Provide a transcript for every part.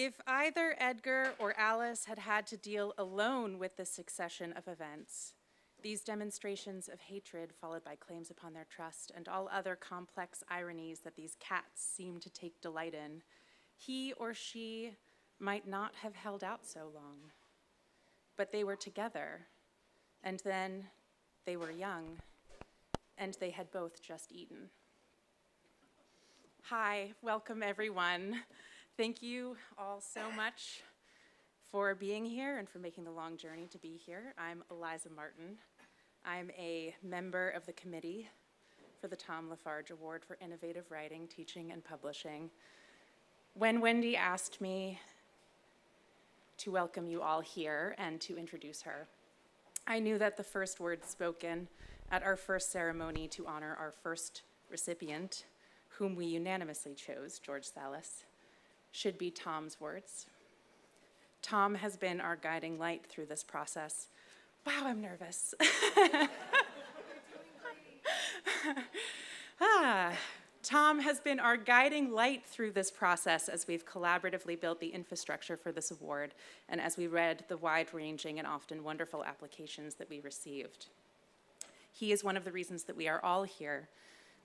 If either Edgar or Alice had had to deal alone with the succession of events, these demonstrations of hatred followed by claims upon their trust and all other complex ironies that these cats seem to take delight in, he or she might not have held out so long. But they were together, and then they were young, and they had both just eaten. Hi, welcome everyone. Thank you all so much for being here and for making the long journey to be here. I'm Eliza Martin. I'm a member of the committee for the Tom LaFarge Award for Innovative Writing, Teaching, and Publishing. When Wendy asked me to welcome you all here and to introduce her, I knew that the first words spoken at our first ceremony to honor our first recipient, whom we unanimously chose, George Salis, should be Tom's words. Tom has been our guiding light through this process. Wow, I'm nervous. Tom has been our guiding light through this process as we've collaboratively built the infrastructure for this award and as we read the wide-ranging and often wonderful applications that we received. He is one of the reasons that we are all here,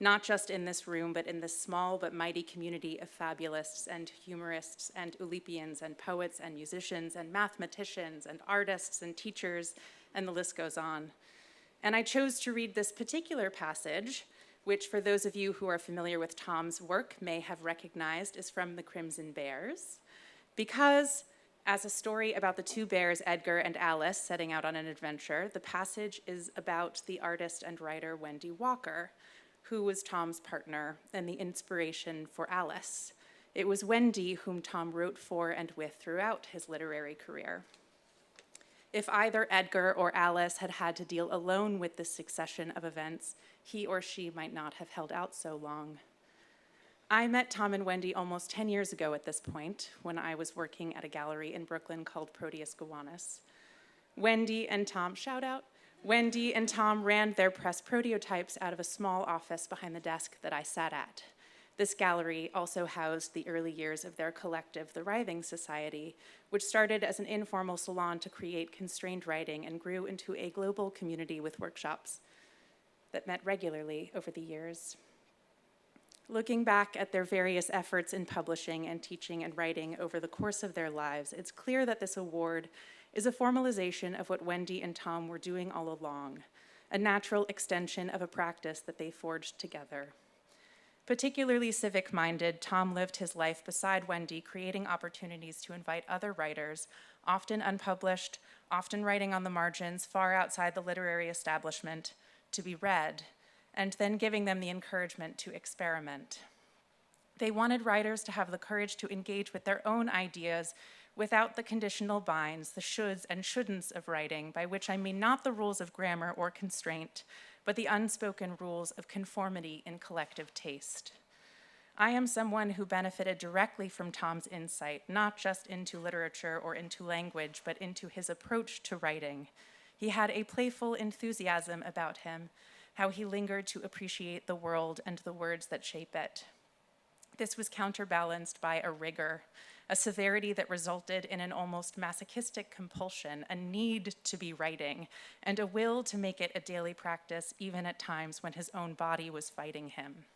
not just in this room, but in this small but mighty community of fabulists and humorists and Oulipians and poets and musicians and mathematicians and artists and teachers, and the list goes on. And I chose to read this particular passage, which for those of you who are familiar with Tom's work may have recognized is from The Crimson Bears, because as a story about the two bears, Edgar and Alice, setting out on an adventure, the passage is about the artist and writer Wendy Walker, who was Tom's partner and the inspiration for Alice. It was Wendy whom Tom wrote for and with throughout his literary career. If either Edgar or Alice had had to deal alone with this succession of events, he or she might not have held out so long. I met Tom and Wendy almost 10 years ago at this point, when I was working at a gallery in Brooklyn called Proteus Gowanus. Wendy and Tom, shout out, Wendy and Tom ran their press prototypes out of a small office behind the desk that I sat at. This gallery also housed the early years of their collective, the Writhing Society, which started as an informal salon to create constrained writing and grew into a global community with workshops that met regularly over the years. Looking back at their various efforts in publishing and teaching and writing over the course of their lives, it's clear that this award is a formalization of what Wendy and Tom were doing all along, a natural extension of a practice that they forged together. Particularly civic-minded, Tom lived his life beside Wendy, creating opportunities to invite other writers, often unpublished, often writing on the margins, far outside the literary establishment, to be read, and then giving them the encouragement to experiment. They wanted writers to have the courage to engage with their own ideas without the conditional binds, the shoulds and shouldn'ts of writing, by which I mean not the rules of grammar or constraint, but the unspoken rules of conformity in collective taste. I am someone who benefited directly from Tom's insight, not just into literature or into language, but into his approach to writing. He had a playful enthusiasm about him, how he lingered to appreciate the world and the words that shape it. This was counterbalanced by a rigor, a severity that resulted in an almost masochistic compulsion, a need to be writing, and a will to make it a daily practice, even at times when his own body was fighting him.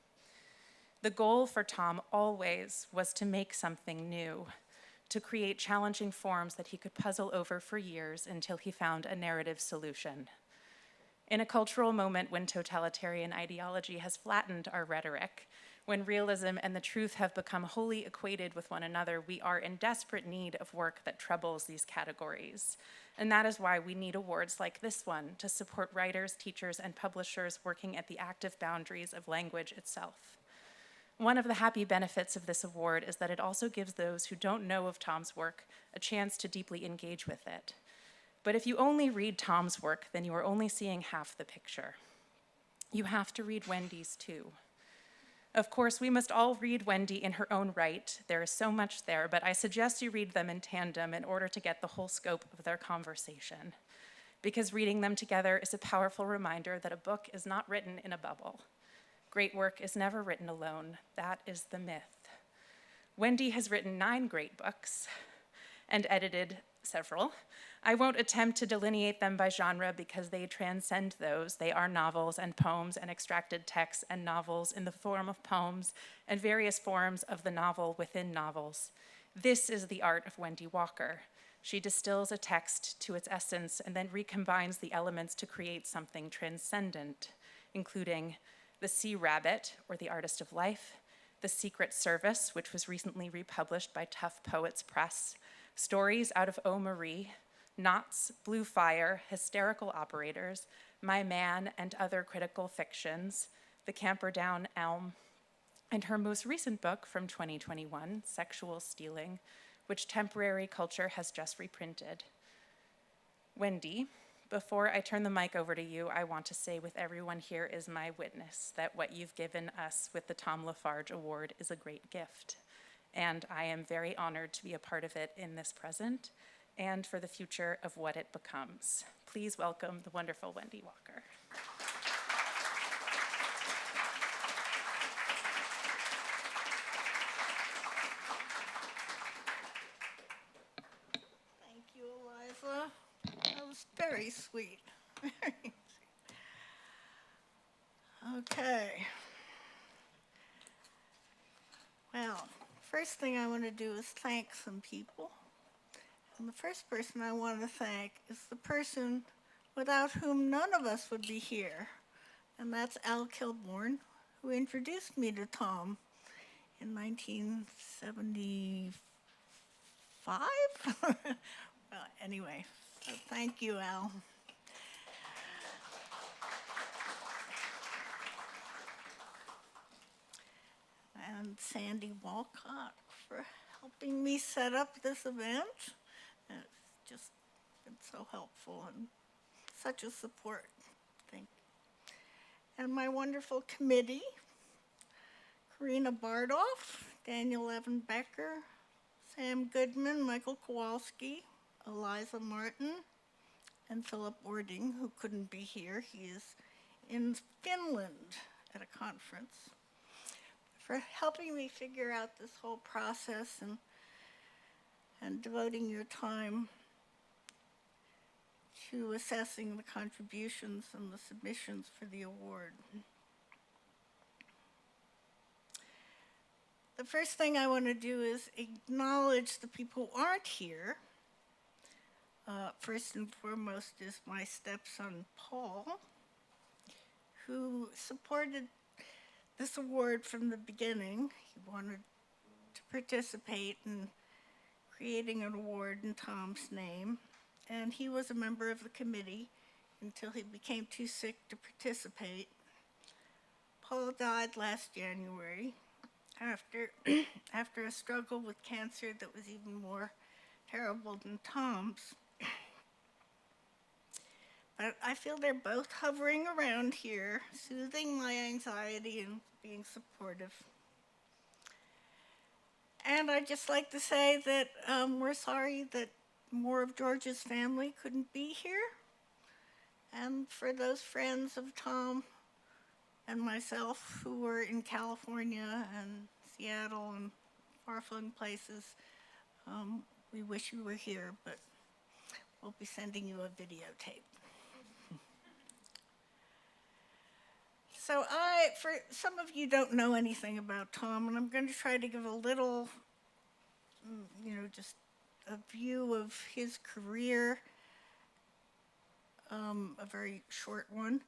The goal for Tom always was to make something new, to create challenging forms that he could puzzle over for years until he found a narrative solution. In a cultural moment when totalitarian ideology has flattened our rhetoric, when realism and the truth have become wholly equated with one another, we are in desperate need of work that troubles these categories. And that is why we need awards like this one to support writers, teachers, and publishers working at the active boundaries of language itself. One of the happy benefits of this award is that it also gives those who don't know of Tom's work a chance to deeply engage with it. But if you only read Tom's work, then you are only seeing half the picture. You have to read Wendy's too. Of course, we must all read Wendy in her own right. There is so much there, but I suggest you read them in tandem in order to get the whole scope of their conversation. Because reading them together is a powerful reminder that a book is not written in a bubble. Great work is never written alone. That is the myth. Wendy has written 9 great books and edited several. I won't attempt to delineate them by genre because they transcend those. They are novels and poems and extracted texts and novels in the form of poems and various forms of the novel within novels. This is the art of Wendy Walker. She distills a text to its essence and then recombines the elements to create something transcendent, including The Sea Rabbit, or The Artist of Life, The Secret Service, which was recently republished by Tough Poets Press, Stories Out of O. Marie, Knots, Blue Fire, Hysterical Operators, My Man and Other Critical Fictions, The Camperdown Elm, and her most recent book from 2021, Sexual Stealing, which Temporary Culture has just reprinted. Wendy, before I turn the mic over to you, I want to say with everyone here is my witness that what you've given us with the Tom LaFarge Award is a great gift. And I am very honored to be a part of it in this present and for the future of what it becomes. Please welcome the wonderful Wendy Walker. Thank you, Eliza. That was very sweet. Okay. Well, first thing I want to do is thank some people. And the first person I want to thank is the person without whom none of us would be here. And that's Al Kilborn, who introduced me to Tom in 1975. Well, anyway, so thank you, Al. And Sandy Walcott for helping me set up this event. It's just been so helpful and such a support. Thank you. And my wonderful committee, Corina Bardoff, Daniel Evan Becker, Sam Goodman, Michael Kowalski, Eliza Martin, and Philip Ording, who couldn't be here. He is in Finland at a conference, for helping me figure out this whole process and devoting your time to assessing the contributions and the submissions for the award. The first thing I want to do is acknowledge the people who aren't here. First and foremost is my stepson, Paul, who supported this award from the beginning. He wanted to participate in creating an award in Tom's name, and he was a member of the committee until he became too sick to participate. Paul died last January after a struggle with cancer that was even more terrible than Tom's. But I feel they're both hovering around here, soothing my anxiety and being supportive. And I'd just like to say that we're sorry that more of George's family couldn't be here. And for those friends of Tom and myself who were in California and Seattle and far-flung places, we wish you were here, but we'll be sending you a videotape. So for some of you don't know anything about Tom, and I'm going to try to give a little, just a view of his career, a very short one,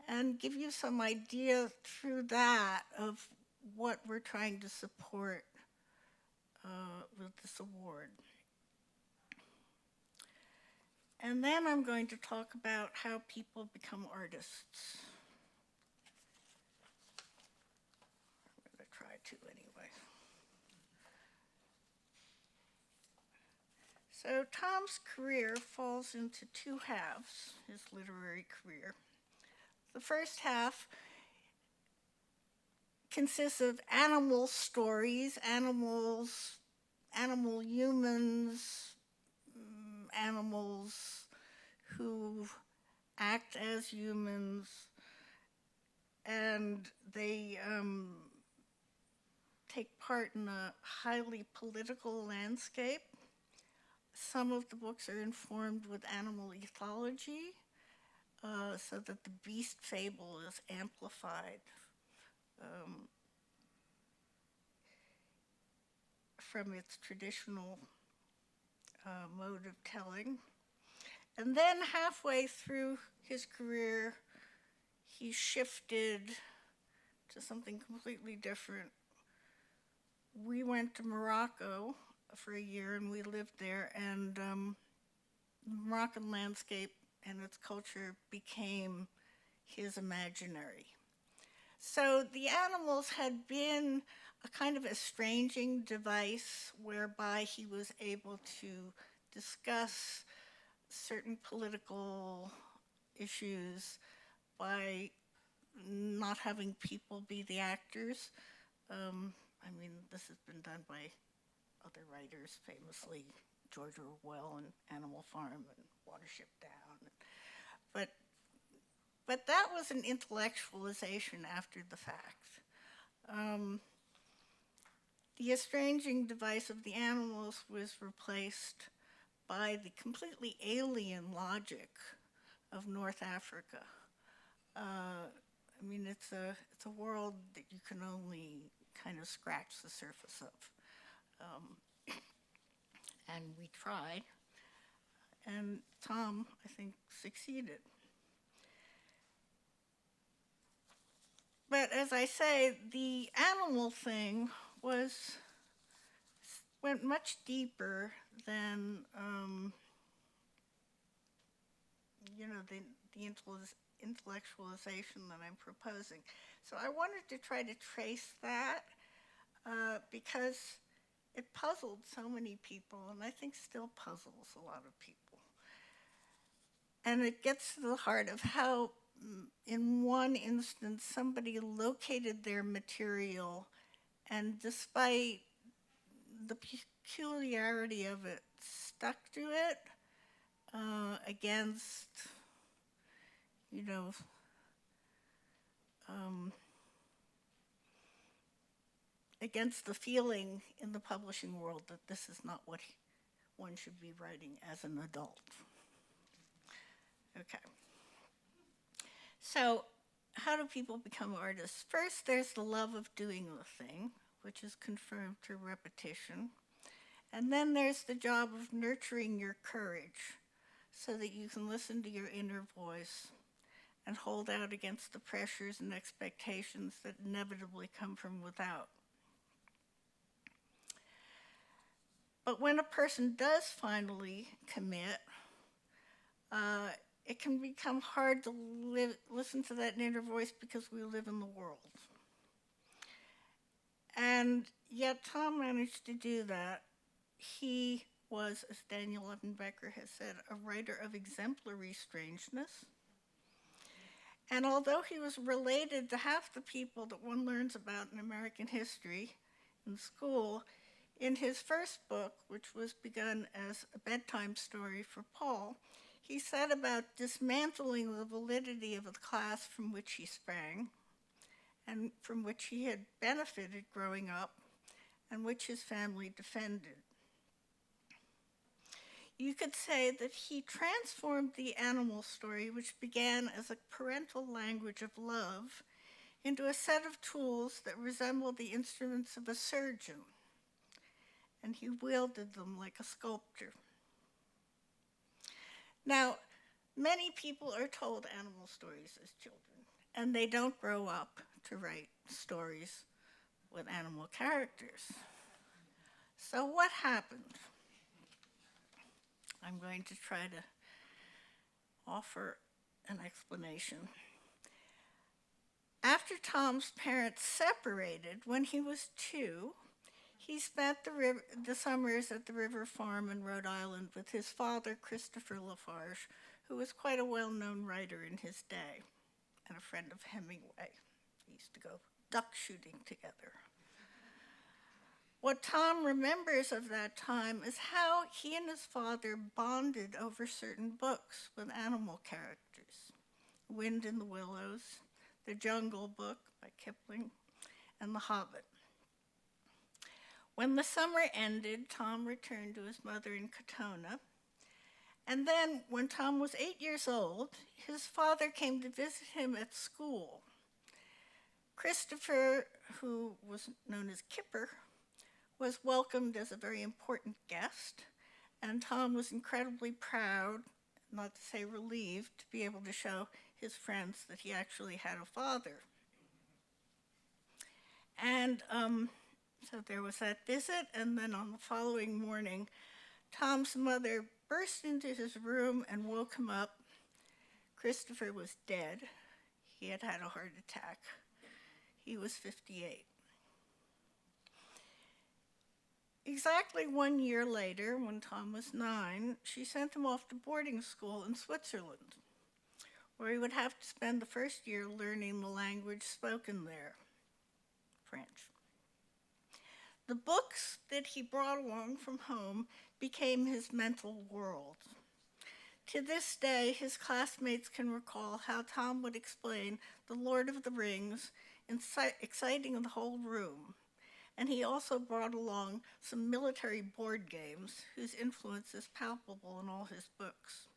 and give you some idea through that of what we're trying to support with this award. And then I'm going to talk about how people become artists. To anyway. So Tom's career falls into two halves, his literary career. The first half consists of animal stories, animal humans, animals who act as humans, and they take part in a highly political landscape. Some of the books are informed with animal ethology, so that the beast fable is amplified from its traditional mode of telling. And then halfway through his career, he shifted to something completely different. We went to Morocco for a year and we lived there, and the Moroccan landscape and its culture became his imaginary. So the animals had been a kind of estranging device whereby he was able to discuss certain political issues by not having people be the actors. I mean, this has been done by other writers, famously George Orwell and Animal Farm and Watership Down. But that was an intellectualization after the fact. The estranging device of the animals was replaced by the completely alien logic of North Africa. I mean, it's a world that you can only kind of scratch the surface of. And we tried, and Tom, I think, succeeded. But as I say, the animal thing went much deeper than the intellectualization that I'm proposing. So I wanted to try to trace that because it puzzled so many people, and I think still puzzles a lot of people. And it gets to the heart of how, in one instance, somebody located their material, and despite the peculiarity of it, stuck to it against, against the feeling in the publishing world that this is not what one should be writing as an adult. Okay. So, how do people become artists? First, there's the love of doing the thing, which is confirmed through repetition. And then there's the job of nurturing your courage so that you can listen to your inner voice and hold out against the pressures and expectations that inevitably come from without. But when a person does finally commit, it can become hard to listen to that inner voice because we live in the world. And yet Tom managed to do that. He was, as Daniel Levenbecker has said, a writer of exemplary strangeness. And although he was related to half the people that one learns about in American history in school, in his first book, which was begun as a bedtime story for Paul, he said about dismantling the validity of the class from which he sprang and from which he had benefited growing up and which his family defended. You could say that he transformed the animal story, which began as a parental language of love, into a set of tools that resembled the instruments of a surgeon, and he wielded them like a sculptor. Now, many people are told animal stories as children, and they don't grow up to write stories with animal characters. So what happened? I'm going to try to offer an explanation. After Tom's parents separated when he was 2, he spent the summers at the river farm in Rhode Island with his father, Christopher Lafarge, who was quite a well-known writer in his day and a friend of Hemingway. They used to go duck shooting together. What Tom remembers of that time is how he and his father bonded over certain books with animal characters. Wind in the Willows, The Jungle Book by Kipling, and The Hobbit. When the summer ended, Tom returned to his mother in Katona. And then, when Tom was 8 years old, his father came to visit him at school. Christopher, who was known as Kipper, was welcomed as a very important guest, and Tom was incredibly proud, not to say relieved, to be able to show his friends that he actually had a father. And so there was that visit, and then on the following morning, Tom's mother burst into his room and woke him up. Christopher was dead. He had had a heart attack. He was 58. Exactly 1 year later, when Tom was 9, she sent him off to boarding school in Switzerland, where he would have to spend the first year learning the language spoken there, French. The books that he brought along from home became his mental world. To this day, his classmates can recall how Tom would explain The Lord of the Rings, exciting the whole room. And he also brought along some military board games whose influence is palpable in all his books.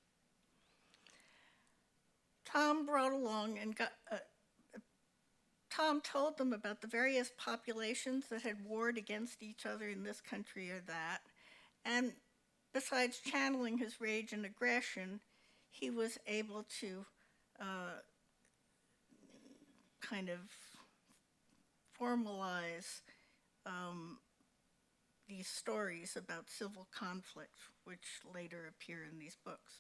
Tom told them about the various populations that had warred against each other in this country or that, and besides channeling his rage and aggression, he was able to kind of formalize these stories about civil conflict, which later appear in these books.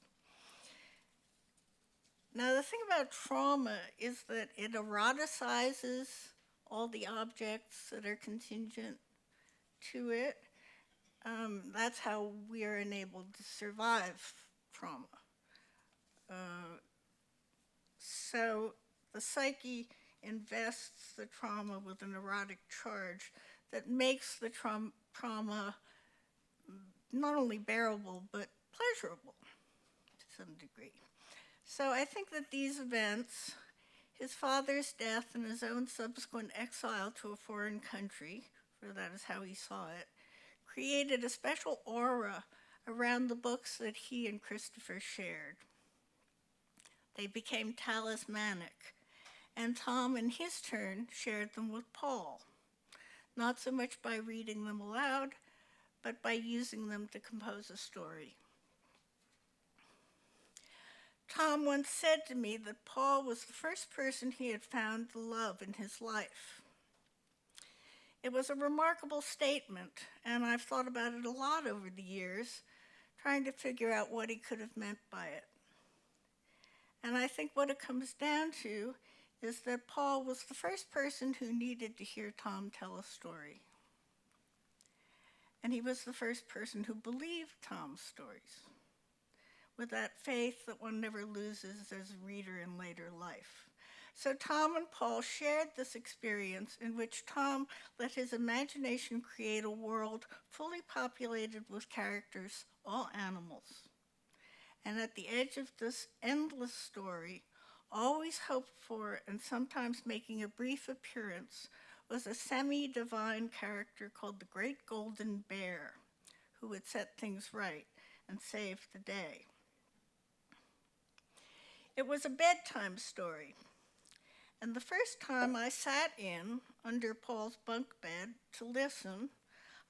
Now, the thing about trauma is that it eroticizes all the objects that are contingent to it. That's how we are enabled to survive trauma. So the psyche invests the trauma with an erotic charge that makes the trauma not only bearable, but pleasurable to some degree. So I think that these events, his father's death and his own subsequent exile to a foreign country, for that is how he saw it, created a special aura around the books that he and Christopher shared. They became talismanic, and Tom, in his turn, shared them with Paul, not so much by reading them aloud, but by using them to compose a story. Tom once said to me that Paul was the first person he had found to love in his life. It was a remarkable statement, and I've thought about it a lot over the years, trying to figure out what he could have meant by it. And I think what it comes down to is that Paul was the first person who needed to hear Tom tell a story. And he was the first person who believed Tom's stories, with that faith that one never loses as a reader in later life. So Tom and Paul shared this experience in which Tom let his imagination create a world fully populated with characters, all animals. And at the edge of this endless story, always hoped for and sometimes making a brief appearance, was a semi-divine character called the Great Golden Bear, who would set things right and save the day. It was a bedtime story, and the first time I sat in under Paul's bunk bed to listen,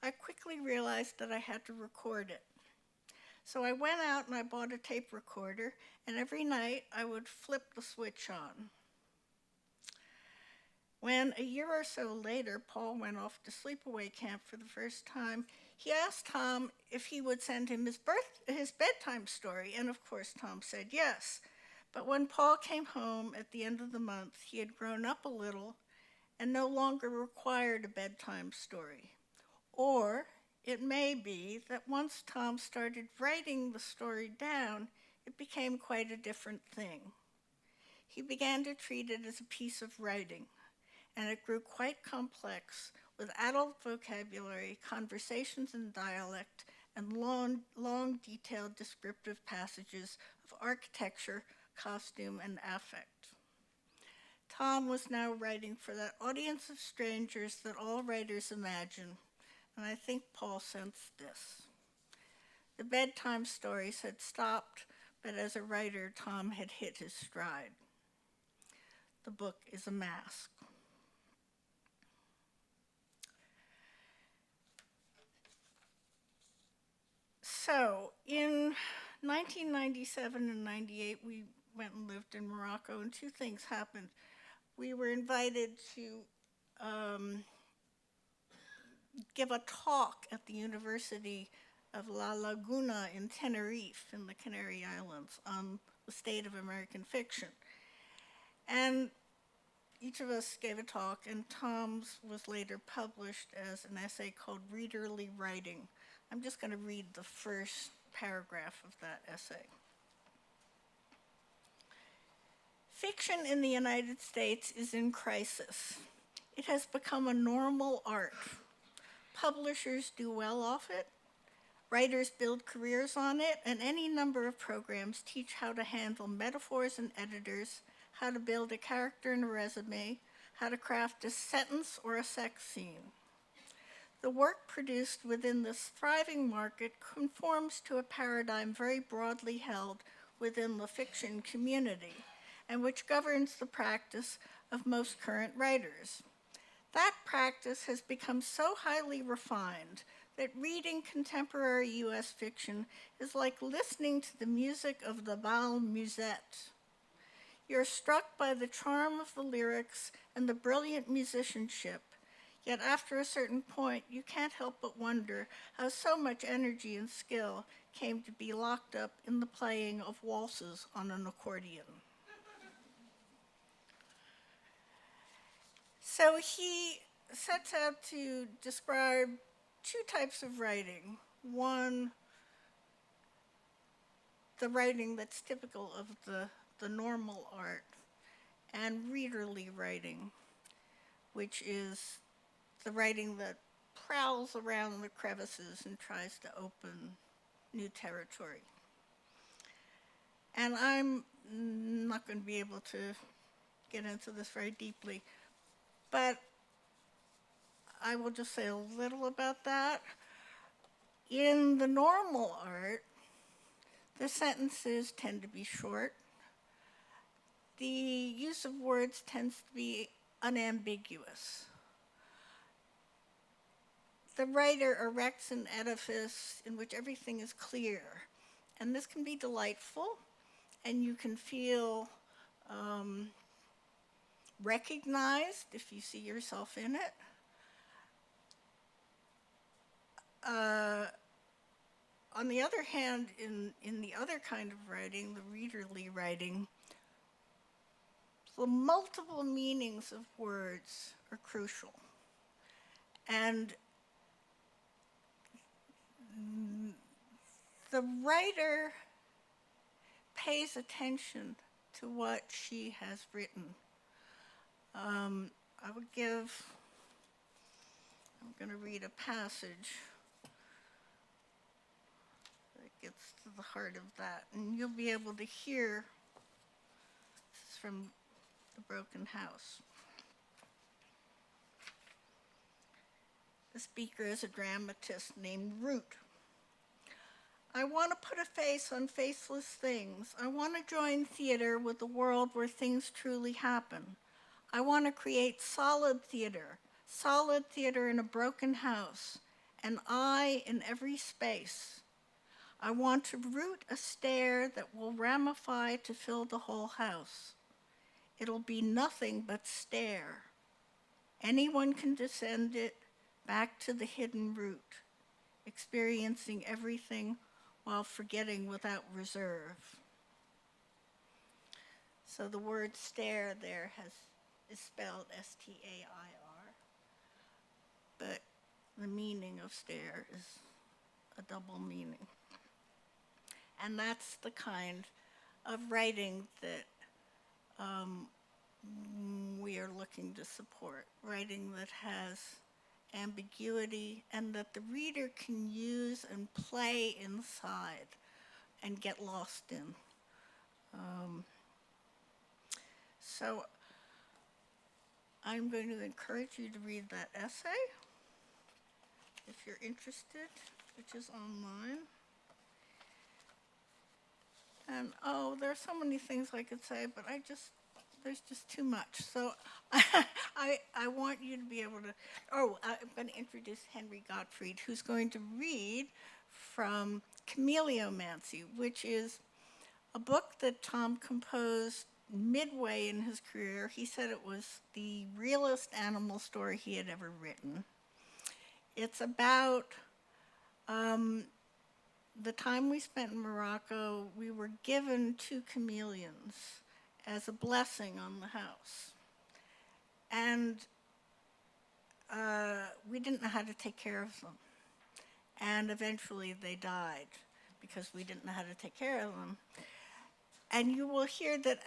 I quickly realized that I had to record it. So I went out and I bought a tape recorder, and every night I would flip the switch on. When a year or so later, Paul went off to sleepaway camp for the first time, he asked Tom if he would send him his bedtime story, and of course Tom said yes. But when Paul came home at the end of the month, he had grown up a little and no longer required a bedtime story. Or it may be that once Tom started writing the story down, it became quite a different thing. He began to treat it as a piece of writing, and it grew quite complex with adult vocabulary, conversations in dialect, and long detailed descriptive passages of architecture, costume, and affect. Tom was now writing for that audience of strangers that all writers imagine, and I think Paul sensed this. The bedtime stories had stopped, but as a writer, Tom had hit his stride. The book is a mask. So, in 1997 and 98, we went and lived in Morocco, and two things happened. We were invited to give a talk at the University of La Laguna in Tenerife, in the Canary Islands, on the state of American fiction. And each of us gave a talk, and Tom's was later published as an essay called Readerly Writing. I'm just going to read the first paragraph of that essay. Fiction in the United States is in crisis. It has become a normal art. Publishers do well off it. Writers build careers on it, and any number of programs teach how to handle metaphors and editors, how to build a character and a resume, how to craft a sentence or a sex scene. The work produced within this thriving market conforms to a paradigm very broadly held within the fiction community, and which governs the practice of most current writers. That practice has become so highly refined that reading contemporary U.S. fiction is like listening to the music of the bal musette. You're struck by the charm of the lyrics and the brilliant musicianship, yet after a certain point, you can't help but wonder how so much energy and skill came to be locked up in the playing of waltzes on an accordion. So he sets out to describe two types of writing. One, the writing that's typical of the normal art, and readerly writing, which is the writing that prowls around the crevices and tries to open new territory. And I'm not going to be able to get into this very deeply, but I will just say a little about that. In the normal art, the sentences tend to be short. The use of words tends to be unambiguous. The writer erects an edifice in which everything is clear, and this can be delightful, and you can feel recognized if you see yourself in it. On the other hand, in the other kind of writing, the readerly writing, the multiple meanings of words are crucial. And the writer pays attention to what she has written. I'm going to read a passage that gets to the heart of that, and you'll be able to hear. This is from The Broken House. The speaker is a dramatist named Root. I want to put a face on faceless things. I want to join theater with a world where things truly happen. I want to create solid theater in a broken house, an eye in every space. I want to root a stair that will ramify to fill the whole house. It'll be nothing but stair. Anyone can descend it back to the hidden root, experiencing everything while forgetting without reserve. So the word stair there is spelled S-T-A-I-R, but the meaning of stair is a double meaning. And that's the kind of writing that we are looking to support, writing that has ambiguity and that the reader can use and play inside and get lost in. So I'm going to encourage you to read that essay. if you're interested, which is online. And oh, there are so many things I could say, but there's just too much. So I want you to be able to, I'm going to introduce Henry Gottfried, who's going to read from Chameleomancy, which is a book that Tom composed midway in his career. He said it was the realest animal story he had ever written. It's about the time we spent in Morocco. We were given 2 chameleons as a blessing on the house. And we didn't know how to take care of them. And eventually they died because we didn't know how to take care of them. And you will hear that,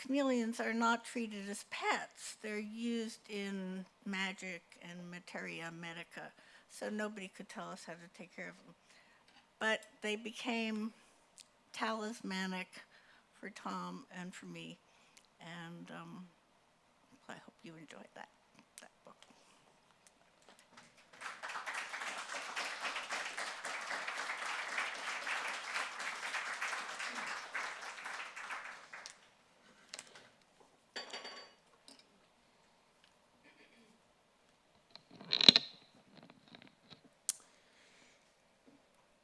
chameleons are not treated as pets. They're used in magic and materia medica, so nobody could tell us how to take care of them. But they became talismanic for Tom and for me, and I hope you enjoyed that book.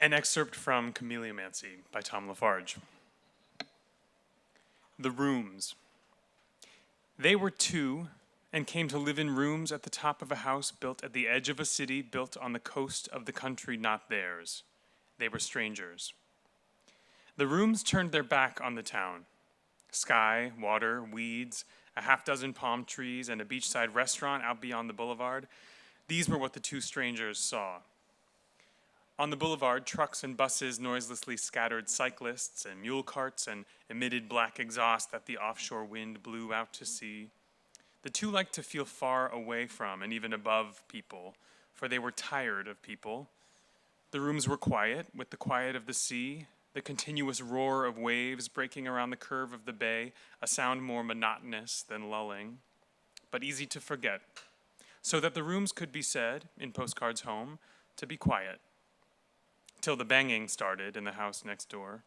An excerpt from Chameleomancy by Tom Lafarge. The rooms. They were 2 and came to live in rooms at the top of a house built at the edge of a city built on the coast of the country not theirs. They were strangers. The rooms turned their back on the town. Sky, water, weeds, a half-dozen palm trees, and a beachside restaurant out beyond the boulevard. These were what the 2 strangers saw. On the boulevard, trucks and buses noiselessly scattered cyclists and mule carts and emitted black exhaust that the offshore wind blew out to sea. The 2 liked to feel far away from and even above people, for they were tired of people. The rooms were quiet, with the quiet of the sea, the continuous roar of waves breaking around the curve of the bay, a sound more monotonous than lulling, but easy to forget, so that the rooms could be said, in postcards home, to be quiet. Till the banging started in the house next door.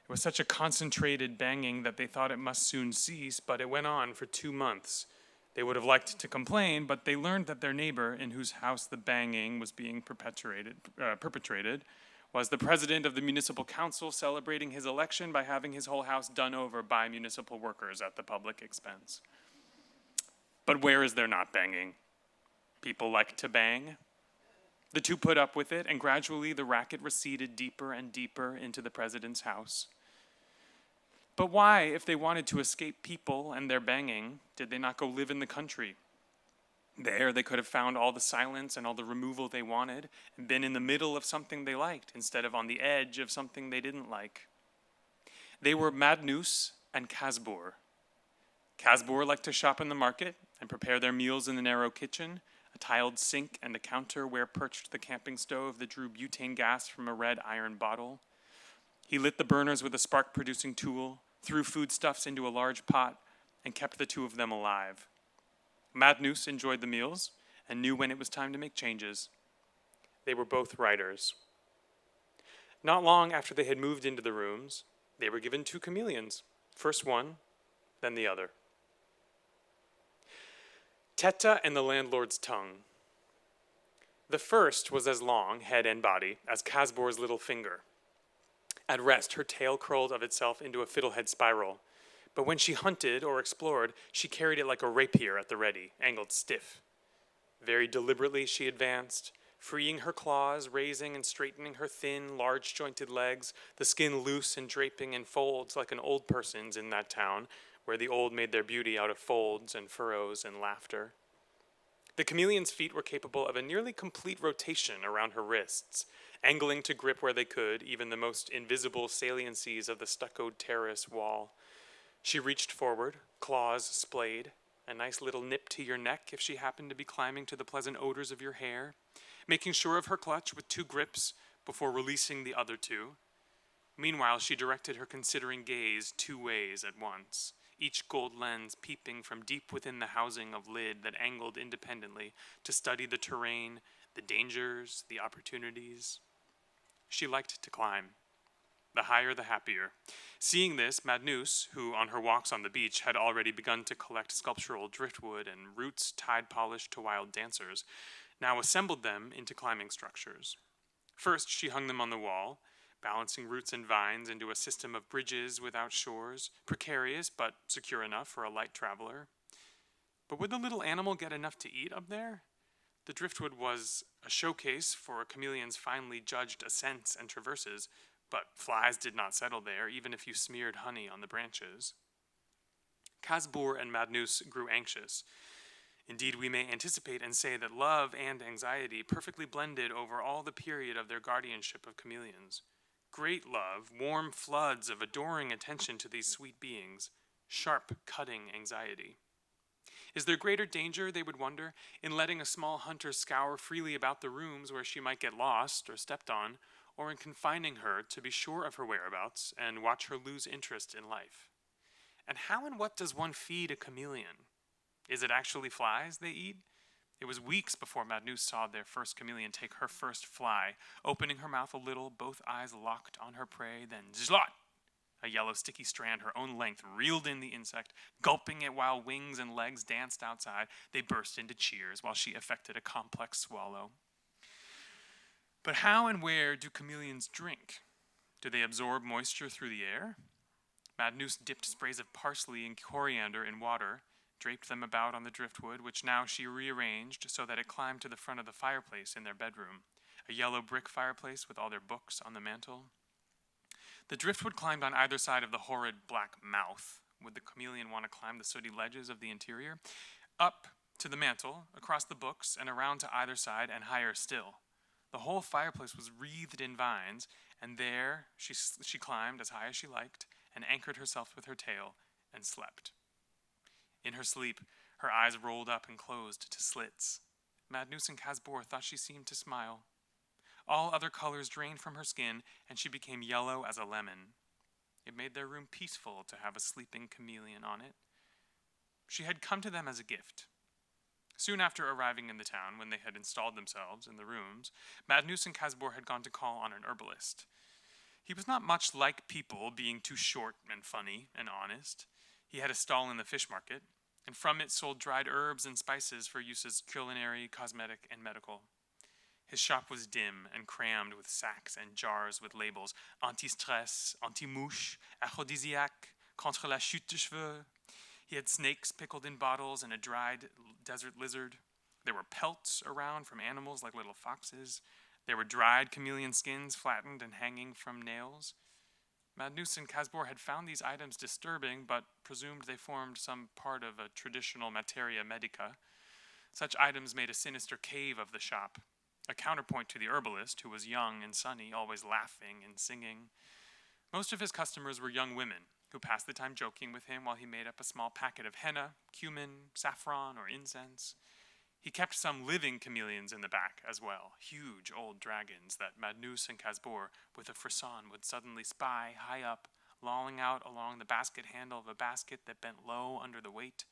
It was such a concentrated banging that they thought it must soon cease, but it went on for 2 months. They would have liked to complain, but they learned that their neighbor, in whose house the banging was being perpetrated, was the president of the municipal council, celebrating his election by having his whole house done over by municipal workers at the public expense. But where is there not banging? People like to bang. The 2 put up with it, and gradually the racket receded deeper and deeper into the president's house. But why, if they wanted to escape people and their banging, did they not go live in the country? There they could have found all the silence and all the removal they wanted, and been in the middle of something they liked, instead of on the edge of something they didn't like. They were Madnus and Casbour. Casbour liked to shop in the market and prepare their meals in the narrow kitchen, a tiled sink and a counter where perched the camping stove that drew butane gas from a red iron bottle. He lit the burners with a spark-producing tool, threw foodstuffs into a large pot, and kept the 2 of them alive. Madnus enjoyed the meals and knew when it was time to make changes. They were both writers. Not long after they had moved into the rooms, they were given 2 chameleons, first one, then the other. Teta and the landlord's tongue. The first was as long, head and body, as Casbour's little finger. At rest, her tail curled of itself into a fiddlehead spiral, but when she hunted or explored, she carried it like a rapier at the ready, angled stiff. Very deliberately she advanced, freeing her claws, raising and straightening her thin, large-jointed legs, the skin loose and draping in folds like an old person's in that town, where the old made their beauty out of folds and furrows and laughter. The chameleon's feet were capable of a nearly complete rotation around her wrists, angling to grip where they could, even the most invisible saliencies of the stuccoed terrace wall. She reached forward, claws splayed, a nice little nip to your neck if she happened to be climbing to the pleasant odors of your hair, making sure of her clutch with 2 grips before releasing the other 2. Meanwhile, she directed her considering gaze 2 ways at once, each gold lens peeping from deep within the housing of lid that angled independently to study the terrain, the dangers, the opportunities. She liked to climb. The higher, the happier. Seeing this, Madnus, who on her walks on the beach had already begun to collect sculptural driftwood and roots tide polished to wild dancers, now assembled them into climbing structures. First, she hung them on the wall, balancing roots and vines into a system of bridges without shores, precarious but secure enough for a light traveler. But would the little animal get enough to eat up there? The driftwood was a showcase for a chameleon's finely judged ascents and traverses, but flies did not settle there, even if you smeared honey on the branches. Casbour and Madnus grew anxious. Indeed, we may anticipate and say that love and anxiety perfectly blended over all the period of their guardianship of chameleons. Great love, warm floods of adoring attention to these sweet beings, sharp, cutting anxiety. Is there greater danger, they would wonder, in letting a small hunter scour freely about the rooms where she might get lost or stepped on, or in confining her to be sure of her whereabouts and watch her lose interest in life? And how and what does one feed a chameleon? Is it actually flies they eat? It was weeks before Madnus saw their first chameleon take her first fly, opening her mouth a little, both eyes locked on her prey, then zlot! A yellow sticky strand her own length reeled in the insect, gulping it while wings and legs danced outside. They burst into cheers while she effected a complex swallow. But how and where do chameleons drink? Do they absorb moisture through the air? Madnus dipped sprays of parsley and coriander in water, draped them about on the driftwood, which now she rearranged so that it climbed to the front of the fireplace in their bedroom, a yellow brick fireplace with all their books on the mantel. The driftwood climbed on either side of the horrid black mouth. Would the chameleon want to climb the sooty ledges of the interior? Up to the mantel, across the books, and around to either side, and higher still. The whole fireplace was wreathed in vines, and there she climbed as high as she liked, and anchored herself with her tail, and slept. In her sleep, her eyes rolled up and closed to slits. Madnus and Casbour thought she seemed to smile. All other colors drained from her skin, and she became yellow as a lemon. It made their room peaceful to have a sleeping chameleon on it. She had come to them as a gift. Soon after arriving in the town, when they had installed themselves in the rooms, Madnus and Casbour had gone to call on an herbalist. He was not much like people, being too short and funny and honest. He had a stall in the fish market, and from it sold dried herbs and spices for uses culinary, cosmetic, and medical. His shop was dim and crammed with sacks and jars with labels: anti-stress, anti-mouche, aphrodisiaque, contre la chute de cheveux. He had snakes pickled in bottles and a dried desert lizard. There were pelts around from animals like little foxes. There were dried chameleon skins flattened and hanging from nails. Madnus and Casbour had found these items disturbing, but presumed they formed some part of a traditional materia medica. Such items made a sinister cave of the shop, a counterpoint to the herbalist, who was young and sunny, always laughing and singing. Most of his customers were young women, who passed the time joking with him while he made up a small packet of henna, cumin, saffron, or incense. He kept some living chameleons in the back as well, huge old dragons that Madnus and Casbour, with a frisson, would suddenly spy high up, lolling out along the basket handle of a basket that bent low under the weight.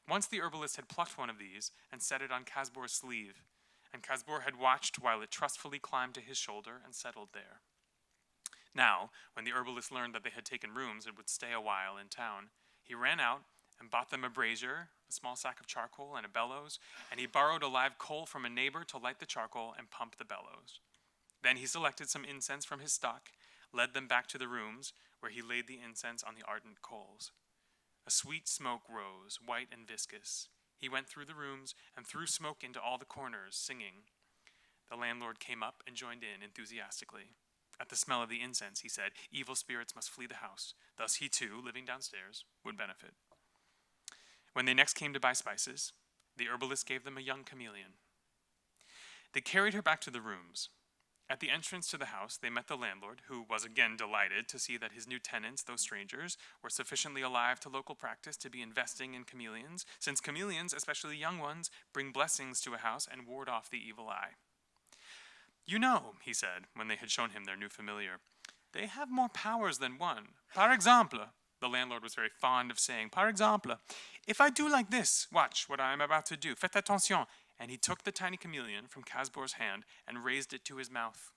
Once the herbalist had plucked one of these and set it on Casbour's sleeve, and Casbour had watched while it trustfully climbed to his shoulder and settled there. Now, when the herbalist learned that they had taken rooms and would stay a while in town, he ran out and bought them a brazier, a small sack of charcoal, and a bellows, and he borrowed a live coal from a neighbor to light the charcoal and pump the bellows. Then he selected some incense from his stock, led them back to the rooms, where he laid the incense on the ardent coals. A sweet smoke rose, white and viscous. He went through the rooms and threw smoke into all the corners, singing. The landlord came up and joined in enthusiastically. At the smell of the incense, he said, evil spirits must flee the house. Thus he too, living downstairs, would benefit. When they next came to buy spices, the herbalist gave them a young chameleon. They carried her back to the rooms. At the entrance to the house, they met the landlord, who was again delighted to see that his new tenants, though strangers, were sufficiently alive to local practice to be investing in chameleons, since chameleons, especially young ones, bring blessings to a house and ward off the evil eye. You know, he said, when they had shown him their new familiar, they have more powers than one. Par exemple, the landlord was very fond of saying, par exemple, if I do like this, watch what I am about to do, faites attention, and he took the tiny chameleon from Casbor's hand and raised it to his mouth.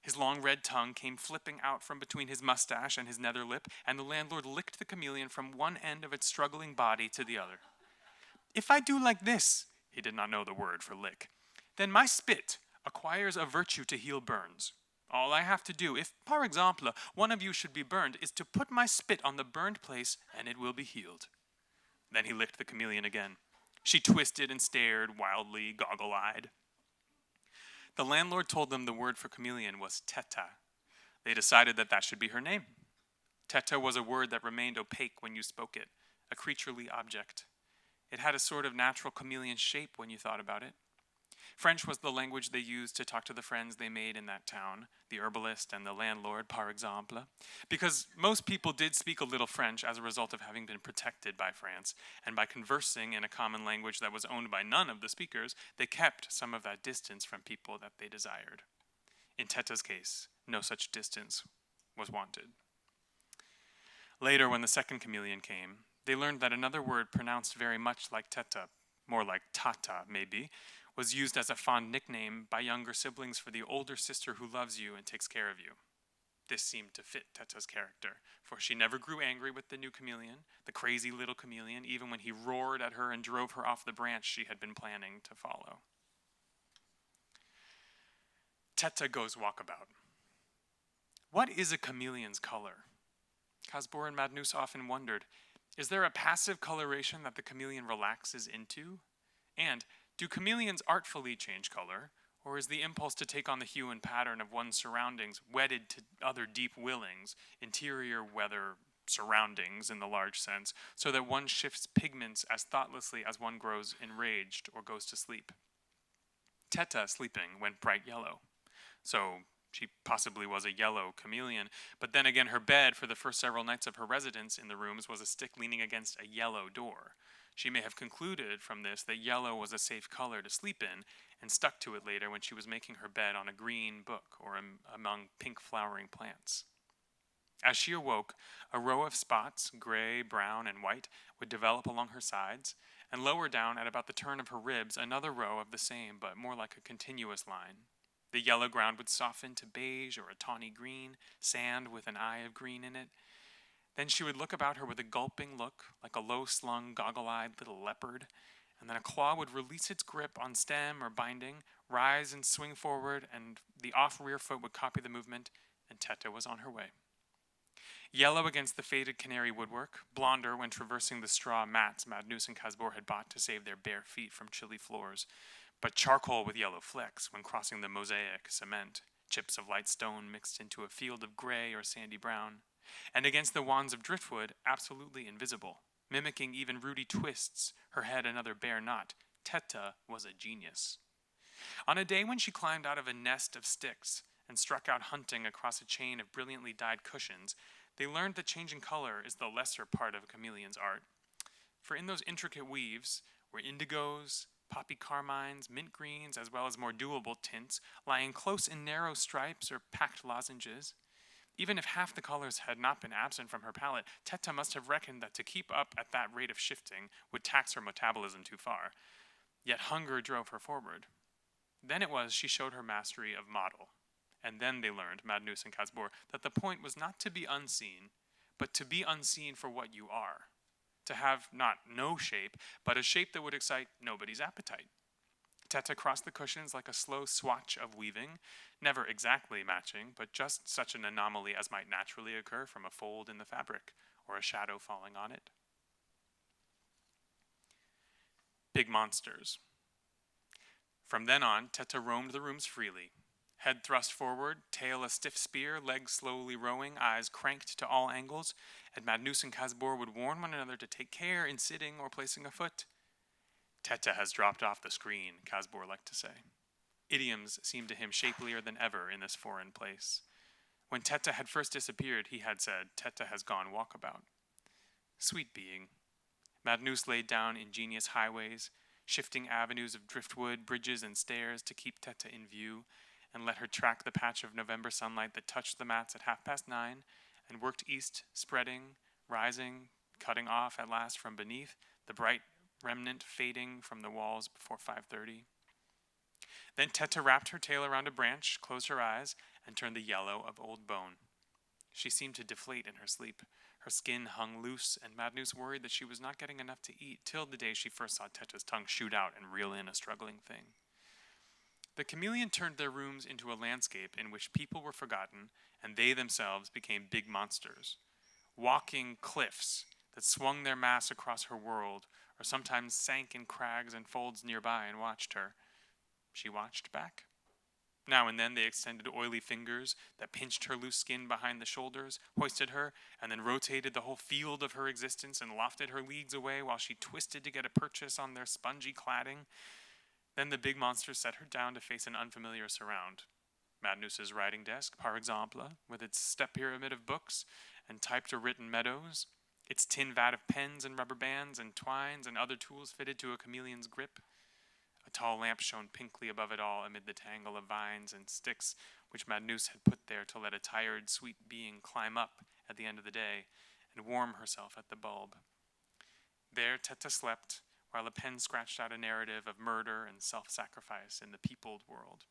His long red tongue came flipping out from between his mustache and his nether lip, and the landlord licked the chameleon from one end of its struggling body to the other. "If I do like this," he did not know the word for lick, "then my spit acquires a virtue to heal burns. All I have to do, if, par exemple, one of you should be burned, is to put my spit on the burned place, and it will be healed." Then he licked the chameleon again. She twisted and stared, wildly, goggle-eyed. The landlord told them the word for chameleon was teta. They decided that should be her name. Teta was a word that remained opaque when you spoke it, a creaturely object. It had a sort of natural chameleon shape when you thought about it. French was the language they used to talk to the friends they made in that town, the herbalist and the landlord, par exemple, because most people did speak a little French as a result of having been protected by France, and by conversing in a common language that was owned by none of the speakers, they kept some of that distance from people that they desired. In Teta's case, no such distance was wanted. Later, when the second chameleon came, they learned that another word pronounced very much like Teta, more like Tata, maybe, was used as a fond nickname by younger siblings for the older sister who loves you and takes care of you. This seemed to fit Teta's character, for she never grew angry with the new chameleon, the crazy little chameleon, even when he roared at her and drove her off the branch she had been planning to follow. Teta goes walkabout. What is a chameleon's color? Casbor and Madnus often wondered, is there a passive coloration that the chameleon relaxes into? And do chameleons artfully change color, or is the impulse to take on the hue and pattern of one's surroundings wedded to other deep willings, interior weather surroundings in the large sense, so that one shifts pigments as thoughtlessly as one grows enraged or goes to sleep? Teta, sleeping, went bright yellow. So she possibly was a yellow chameleon, but then again her bed for the first several nights of her residence in the rooms was a stick leaning against a yellow door. She may have concluded from this that yellow was a safe color to sleep in, and stuck to it later when she was making her bed on a green book or among pink flowering plants. As she awoke, a row of spots, gray, brown, and white, would develop along her sides, and lower down at about the turn of her ribs, another row of the same, but more like a continuous line. The yellow ground would soften to beige or a tawny green, sand with an eye of green in it. Then she would look about her with a gulping look, like a low-slung, goggle-eyed little leopard, and then a claw would release its grip on stem or binding, rise and swing forward, and the off-rear foot would copy the movement, and Teta was on her way. Yellow against the faded canary woodwork, blonder when traversing the straw mats Madnus and Casbor had bought to save their bare feet from chilly floors, but charcoal with yellow flecks when crossing the mosaic cement, chips of light stone mixed into a field of gray or sandy brown. And against the wands of driftwood, absolutely invisible, mimicking even Rudy Twist's, her head another bare knot, Teta was a genius. On a day when she climbed out of a nest of sticks and struck out hunting across a chain of brilliantly dyed cushions, they learned that changing color is the lesser part of a chameleon's art. For in those intricate weaves were indigos, poppy carmines, mint greens, as well as more doable tints, lying close in narrow stripes or packed lozenges. Even if half the colors had not been absent from her palette, Teta must have reckoned that to keep up at that rate of shifting would tax her metabolism too far. Yet hunger drove her forward. Then it was she showed her mastery of model. And then they learned, Madnus and Casbor, that the point was not to be unseen, but to be unseen for what you are. To have not no shape, but a shape that would excite nobody's appetite. Teta crossed the cushions like a slow swatch of weaving, never exactly matching, but just such an anomaly as might naturally occur from a fold in the fabric or a shadow falling on it. Big monsters. From then on, Teta roamed the rooms freely. Head thrust forward, tail a stiff spear, legs slowly rowing, eyes cranked to all angles, and Madnus and Casbor would warn one another to take care in sitting or placing a foot. Teta has dropped off the screen, Casbor liked to say. Idioms seemed to him shapelier than ever in this foreign place. When Teta had first disappeared, he had said, Teta has gone walkabout. Sweet being. Madnus laid down ingenious highways, shifting avenues of driftwood, bridges, and stairs to keep Teta in view, and let her track the patch of November sunlight that touched the mats at 9:30 and worked east, spreading, rising, cutting off at last from beneath the bright remnant fading from the walls before 5:30. Then Teta wrapped her tail around a branch, closed her eyes, and turned the yellow of old bone. She seemed to deflate in her sleep. Her skin hung loose, and Madnus worried that she was not getting enough to eat till the day she first saw Teta's tongue shoot out and reel in a struggling thing. The chameleon turned their rooms into a landscape in which people were forgotten, and they themselves became big monsters. Walking cliffs that swung their mass across her world, or sometimes sank in crags and folds nearby and watched her. She watched back. Now and then they extended oily fingers that pinched her loose skin behind the shoulders, hoisted her, and then rotated the whole field of her existence and lofted her leagues away while she twisted to get a purchase on their spongy cladding. Then the big monsters set her down to face an unfamiliar surround. Madnus's writing desk, par exemple, with its step pyramid of books and typed or written meadows, its tin vat of pens and rubber bands and twines and other tools fitted to a chameleon's grip. A tall lamp shone pinkly above it all amid the tangle of vines and sticks which Madnus had put there to let a tired, sweet being climb up at the end of the day and warm herself at the bulb. There Teta slept, while a pen scratched out a narrative of murder and self-sacrifice in the peopled world.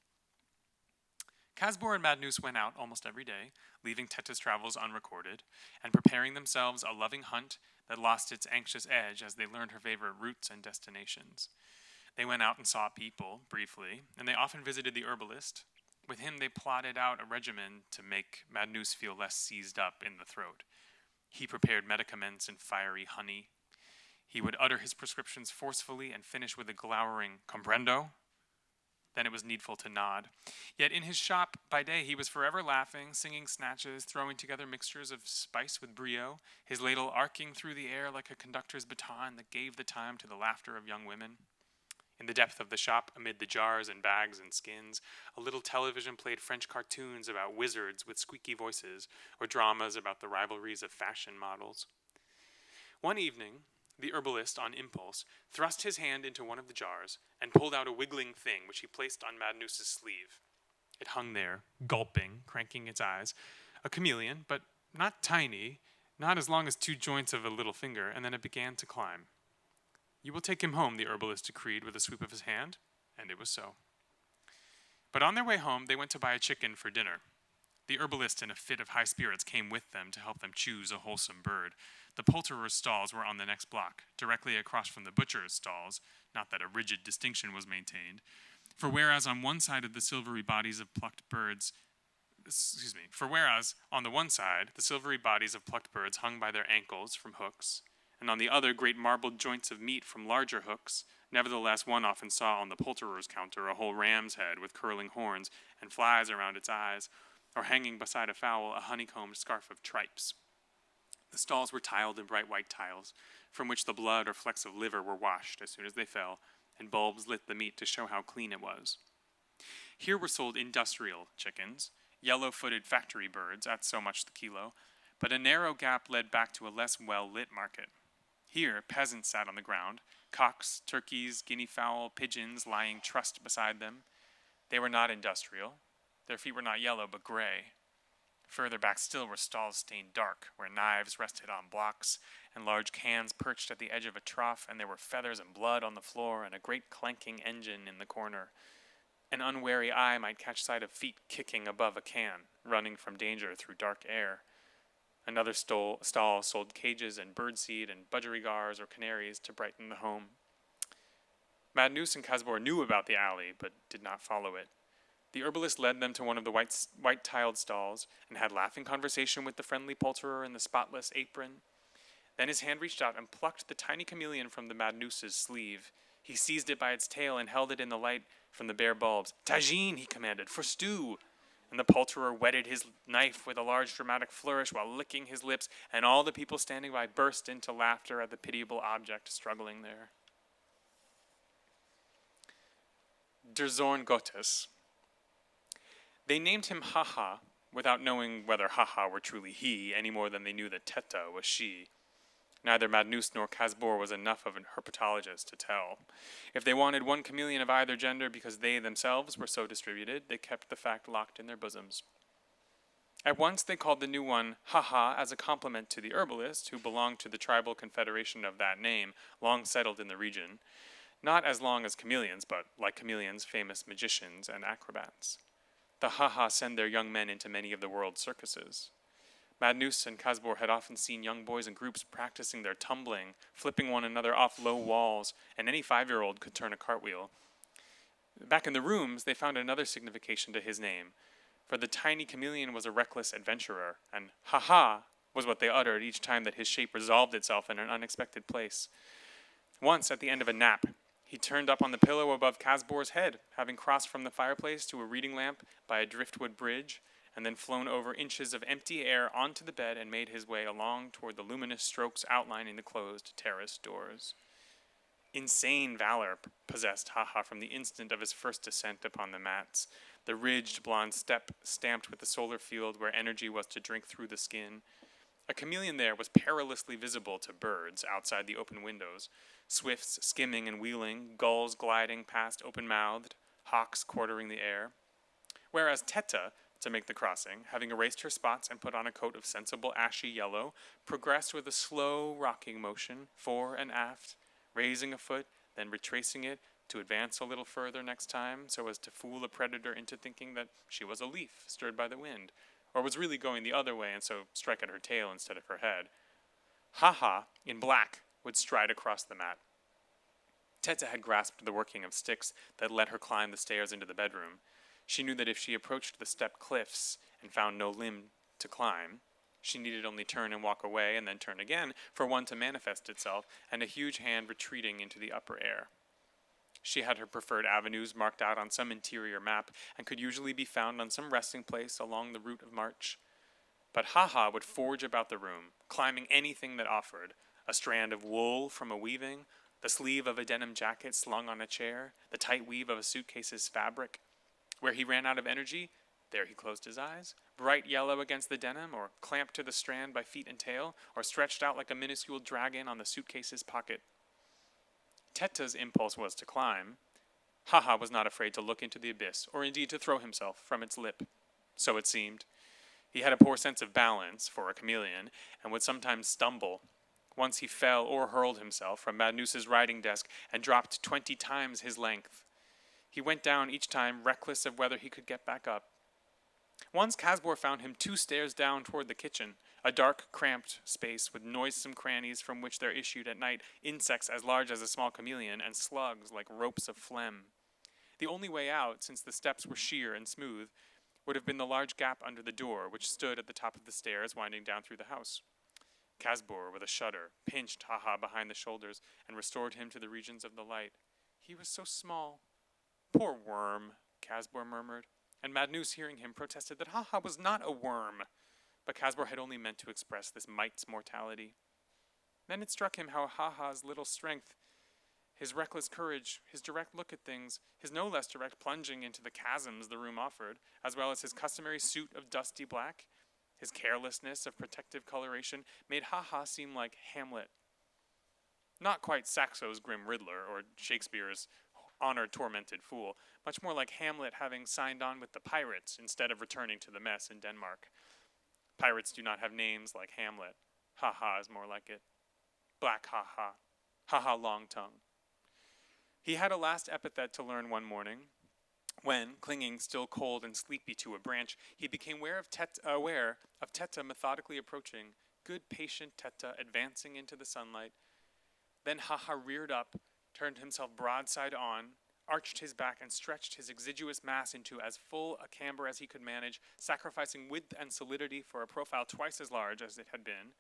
Casbor and Madnus went out almost every day, leaving Teta's travels unrecorded, and preparing themselves a loving hunt that lost its anxious edge as they learned her favorite routes and destinations. They went out and saw people, briefly, and they often visited the herbalist. With him they plotted out a regimen to make Madnus feel less seized up in the throat. He prepared medicaments in fiery honey. He would utter his prescriptions forcefully and finish with a glowering "comprendo?" Then it was needful to nod. Yet in his shop by day he was forever laughing, singing snatches, throwing together mixtures of spice with brio, his ladle arcing through the air like a conductor's baton that gave the time to the laughter of young women. In the depth of the shop, amid the jars and bags and skins, a little television played French cartoons about wizards with squeaky voices, or dramas about the rivalries of fashion models. One evening, the herbalist, on impulse, thrust his hand into one of the jars and pulled out a wiggling thing which he placed on Madnus's sleeve. It hung there, gulping, cranking its eyes. A chameleon, but not tiny, not as long as 2 joints of a little finger, and then it began to climb. "You will take him home," the herbalist decreed with a sweep of his hand, and it was so. But on their way home, they went to buy a chicken for dinner. The herbalist, in a fit of high spirits, came with them to help them choose a wholesome bird. The poulterer's stalls were on the next block, directly across from the butcher's stalls, not that a rigid distinction was maintained. For whereas on one side of the silvery bodies of plucked birds, on the one side, the silvery bodies of plucked birds hung by their ankles from hooks, and on the other great marbled joints of meat from larger hooks, nevertheless one often saw on the poulterer's counter a whole ram's head with curling horns and flies around its eyes, or hanging beside a fowl a honeycombed scarf of tripes. The stalls were tiled in bright white tiles, from which the blood or flecks of liver were washed as soon as they fell, and bulbs lit the meat to show how clean it was. Here were sold industrial chickens, yellow-footed factory birds at so much the kilo, but a narrow gap led back to a less well-lit market. Here, peasants sat on the ground, cocks, turkeys, guinea fowl, pigeons lying trussed beside them. They were not industrial. Their feet were not yellow, but gray. Further back still were stalls stained dark, where knives rested on blocks, and large cans perched at the edge of a trough, and there were feathers and blood on the floor, and a great clanking engine in the corner. An unwary eye might catch sight of feet kicking above a can, running from danger through dark air. Another stall sold cages and birdseed and budgerigars or canaries to brighten the home. Madnus and Casbor knew about the alley, but did not follow it. The herbalist led them to one of the white-tiled stalls and had laughing conversation with the friendly poulterer in the spotless apron. Then his hand reached out and plucked the tiny chameleon from the Madnus's sleeve. He seized it by its tail and held it in the light from the bare bulbs. "Tagine," he commanded, "for stew." And the poulterer whetted his knife with a large dramatic flourish while licking his lips, and all the people standing by burst into laughter at the pitiable object struggling there. Der Zorn Gottes. They named him Haha, without knowing whether Haha were truly he, any more than they knew that Teta was she. Neither Madnus nor Casbor was enough of an herpetologist to tell. If they wanted one chameleon of either gender because they themselves were so distributed, they kept the fact locked in their bosoms. At once they called the new one Ha-Ha as a compliment to the herbalist, who belonged to the tribal confederation of that name, long settled in the region. Not as long as chameleons, but, like chameleons, famous magicians and acrobats. The Ha-Ha send their young men into many of the world's circuses. Madnus and Casbor had often seen young boys in groups practicing their tumbling, flipping one another off low walls, and any 5-year-old could turn a cartwheel. Back in the rooms, they found another signification to his name, for the tiny chameleon was a reckless adventurer, and ha-ha was what they uttered each time that his shape resolved itself in an unexpected place. Once, at the end of a nap, he turned up on the pillow above Casbor's head, having crossed from the fireplace to a reading lamp by a driftwood bridge, and then flown over inches of empty air onto the bed and made his way along toward the luminous strokes outlining the closed terrace doors. Insane valor possessed Ha-Ha from the instant of his first descent upon the mats, the ridged blonde step stamped with the solar field where energy was to drink through the skin. A chameleon there was perilously visible to birds outside the open windows, swifts skimming and wheeling, gulls gliding past open-mouthed, hawks quartering the air. Whereas Teta, to make the crossing, having erased her spots and put on a coat of sensible ashy yellow, progressed with a slow rocking motion, fore and aft, raising a foot, then retracing it, to advance a little further next time so as to fool a predator into thinking that she was a leaf stirred by the wind, or was really going the other way and so strike at her tail instead of her head. Ha-Ha, in black, would stride across the mat. Teta had grasped the working of sticks that let her climb the stairs into the bedroom. She knew that if she approached the step cliffs and found no limb to climb, she needed only turn and walk away and then turn again for one to manifest itself and a huge hand retreating into the upper air. She had her preferred avenues marked out on some interior map and could usually be found on some resting place along the route of march. But Ha-Ha would forge about the room, climbing anything that offered, a strand of wool from a weaving, the sleeve of a denim jacket slung on a chair, the tight weave of a suitcase's fabric. Where he ran out of energy, there he closed his eyes, bright yellow against the denim, or clamped to the strand by feet and tail, or stretched out like a minuscule dragon on the suitcase's pocket. Teta's impulse was to climb. Ha-Ha was not afraid to look into the abyss, or indeed to throw himself from its lip. So it seemed. He had a poor sense of balance, for a chameleon, and would sometimes stumble. Once he fell or hurled himself from Madnus's writing desk and dropped 20 times his length. He went down each time, reckless of whether he could get back up. Once Casbor found him 2 stairs down toward the kitchen, a dark, cramped space with noisome crannies from which there issued at night insects as large as a small chameleon and slugs like ropes of phlegm. The only way out, since the steps were sheer and smooth, would have been the large gap under the door, which stood at the top of the stairs winding down through the house. Casbor, with a shudder, pinched Ha-Ha behind the shoulders and restored him to the regions of the light. He was so small. Poor worm, Casbor murmured, and Madnus, hearing him, protested that Ha-Ha was not a worm. But Casbor had only meant to express this mite's mortality. Then it struck him how Ha-Ha's little strength, his reckless courage, his direct look at things, his no less direct plunging into the chasms the room offered, as well as his customary suit of dusty black, his carelessness of protective coloration, made Ha-Ha seem like Hamlet. Not quite Saxo's grim Riddler or Shakespeare's honor-tormented fool, much more like Hamlet having signed on with the pirates instead of returning to the mess in Denmark. Pirates do not have names like Hamlet. Ha-Ha is more like it. Black Ha-Ha. Ha-Ha long tongue. He had a last epithet to learn one morning, when, clinging still cold and sleepy to a branch, he became aware of Teta methodically approaching, good patient Teta advancing into the sunlight. Then Ha-Ha reared up, turned himself broadside on, arched his back and stretched his exiguous mass into as full a camber as he could manage, sacrificing width and solidity for a profile twice as large as it had been.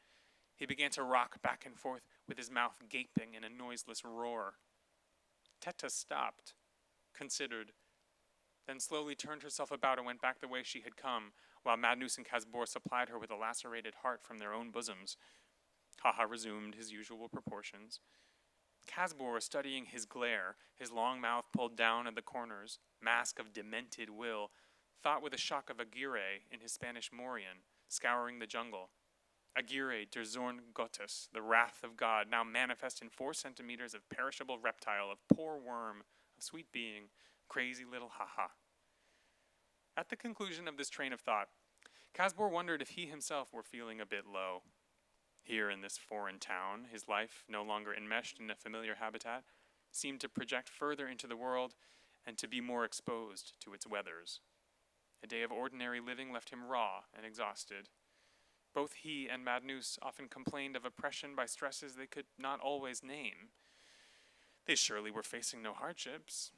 He began to rock back and forth with his mouth gaping in a noiseless roar. Teta stopped, considered, then slowly turned herself about and went back the way she had come, while Madnus and Casbor supplied her with a lacerated heart from their own bosoms. Ha-Ha resumed his usual proportions. Casbor, studying his glare, his long mouth pulled down at the corners, mask of demented will, thought with a shock of Aguirre in his Spanish Morion, scouring the jungle. Aguirre, der Zorn Gottes, the wrath of God, now manifest in 4 centimeters of perishable reptile, of poor worm, of sweet being, crazy little Ha-Ha. At the conclusion of this train of thought, Casbor wondered if he himself were feeling a bit low. Here in this foreign town, his life, no longer enmeshed in a familiar habitat, seemed to project further into the world and to be more exposed to its weathers. A day of ordinary living left him raw and exhausted. Both he and Madnus often complained of oppression by stresses they could not always name. They surely were facing no hardships.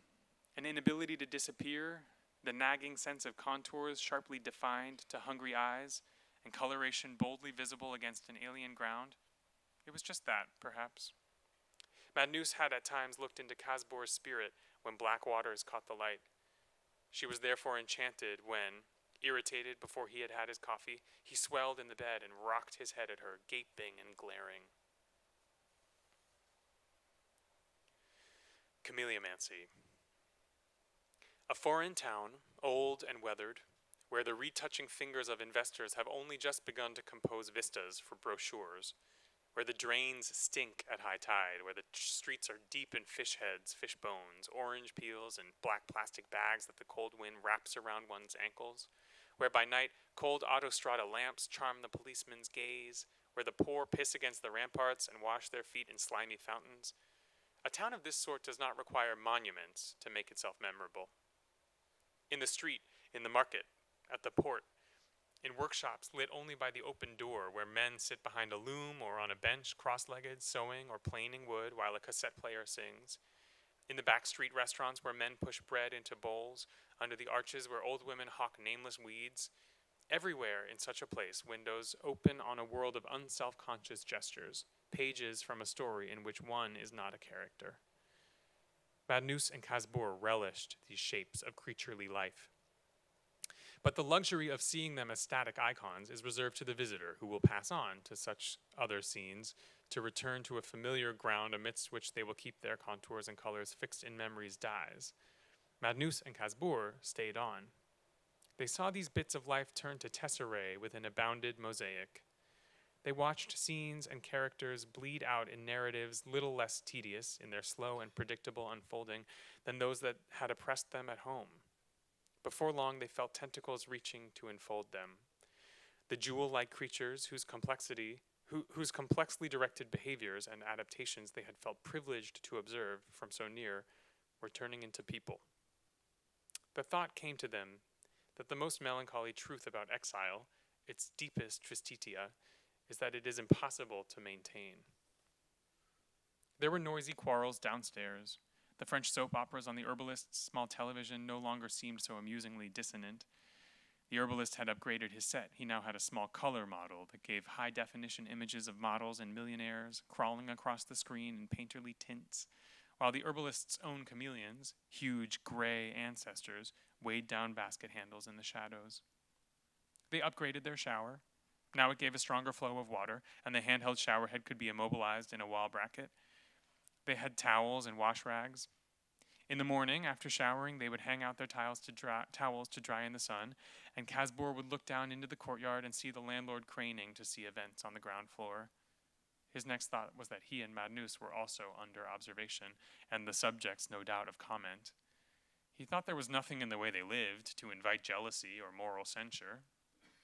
An inability to disappear, the nagging sense of contours sharply defined to hungry eyes, and coloration boldly visible against an alien ground. It was just that, perhaps. Madnus had at times looked into Casbor's spirit when black waters caught the light. She was therefore enchanted when, irritated before he had had his coffee, he swelled in the bed and rocked his head at her, gaping and glaring. Chameleomancy. A foreign town, old and weathered, where the retouching fingers of investors have only just begun to compose vistas for brochures, where the drains stink at high tide, where the streets are deep in fish heads, fish bones, orange peels, and black plastic bags that the cold wind wraps around one's ankles, where by night cold autostrada lamps charm the policeman's gaze, where the poor piss against the ramparts and wash their feet in slimy fountains. A town of this sort does not require monuments to make itself memorable. In the street, in the market, at the port, in workshops lit only by the open door where men sit behind a loom or on a bench cross-legged sewing or planing wood while a cassette player sings, in the back street restaurants where men push bread into bowls, under the arches where old women hawk nameless weeds, everywhere in such a place windows open on a world of unself-conscious gestures, pages from a story in which one is not a character. Madnus and Casbor relished these shapes of creaturely life. But the luxury of seeing them as static icons is reserved to the visitor, who will pass on to such other scenes to return to a familiar ground amidst which they will keep their contours and colors fixed in memory's dyes. Madnus and Casbor stayed on. They saw these bits of life turn to tesserae within a bounded mosaic. They watched scenes and characters bleed out in narratives little less tedious in their slow and predictable unfolding than those that had oppressed them at home. Before long, they felt tentacles reaching to enfold them. The jewel-like creatures whose complexly directed behaviors and adaptations they had felt privileged to observe from so near were turning into people. The thought came to them that the most melancholy truth about exile, its deepest tristitia, is that it is impossible to maintain. There were noisy quarrels downstairs. The French soap operas on the herbalist's small television no longer seemed so amusingly dissonant. The herbalist had upgraded his set. He now had a small color model that gave high-definition images of models and millionaires crawling across the screen in painterly tints, while the herbalist's own chameleons, huge gray ancestors, weighed down basket handles in the shadows. They upgraded their shower. Now it gave a stronger flow of water, and the handheld shower head could be immobilized in a wall bracket. They had towels and wash rags. In the morning, after showering, they would hang out their towels to dry in the sun, and Casbor would look down into the courtyard and see the landlord craning to see events on the ground floor. His next thought was that he and Madnus were also under observation, and the subjects, no doubt, of comment. He thought there was nothing in the way they lived to invite jealousy or moral censure.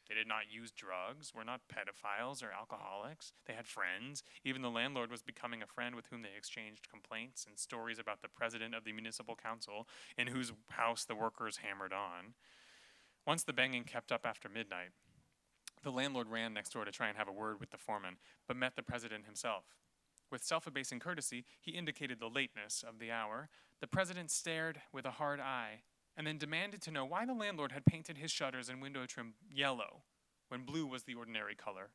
They did not use drugs, were not pedophiles or alcoholics. They had friends. Even the landlord was becoming a friend with whom they exchanged complaints and stories about the president of the municipal council, in whose house the workers hammered on. Once the banging kept up after midnight. The landlord ran next door to try and have a word with the foreman, but met the president himself. With self-abasing courtesy, he indicated the lateness of the hour. The president stared with a hard eye, and then demanded to know why the landlord had painted his shutters and window trim yellow, when blue was the ordinary color.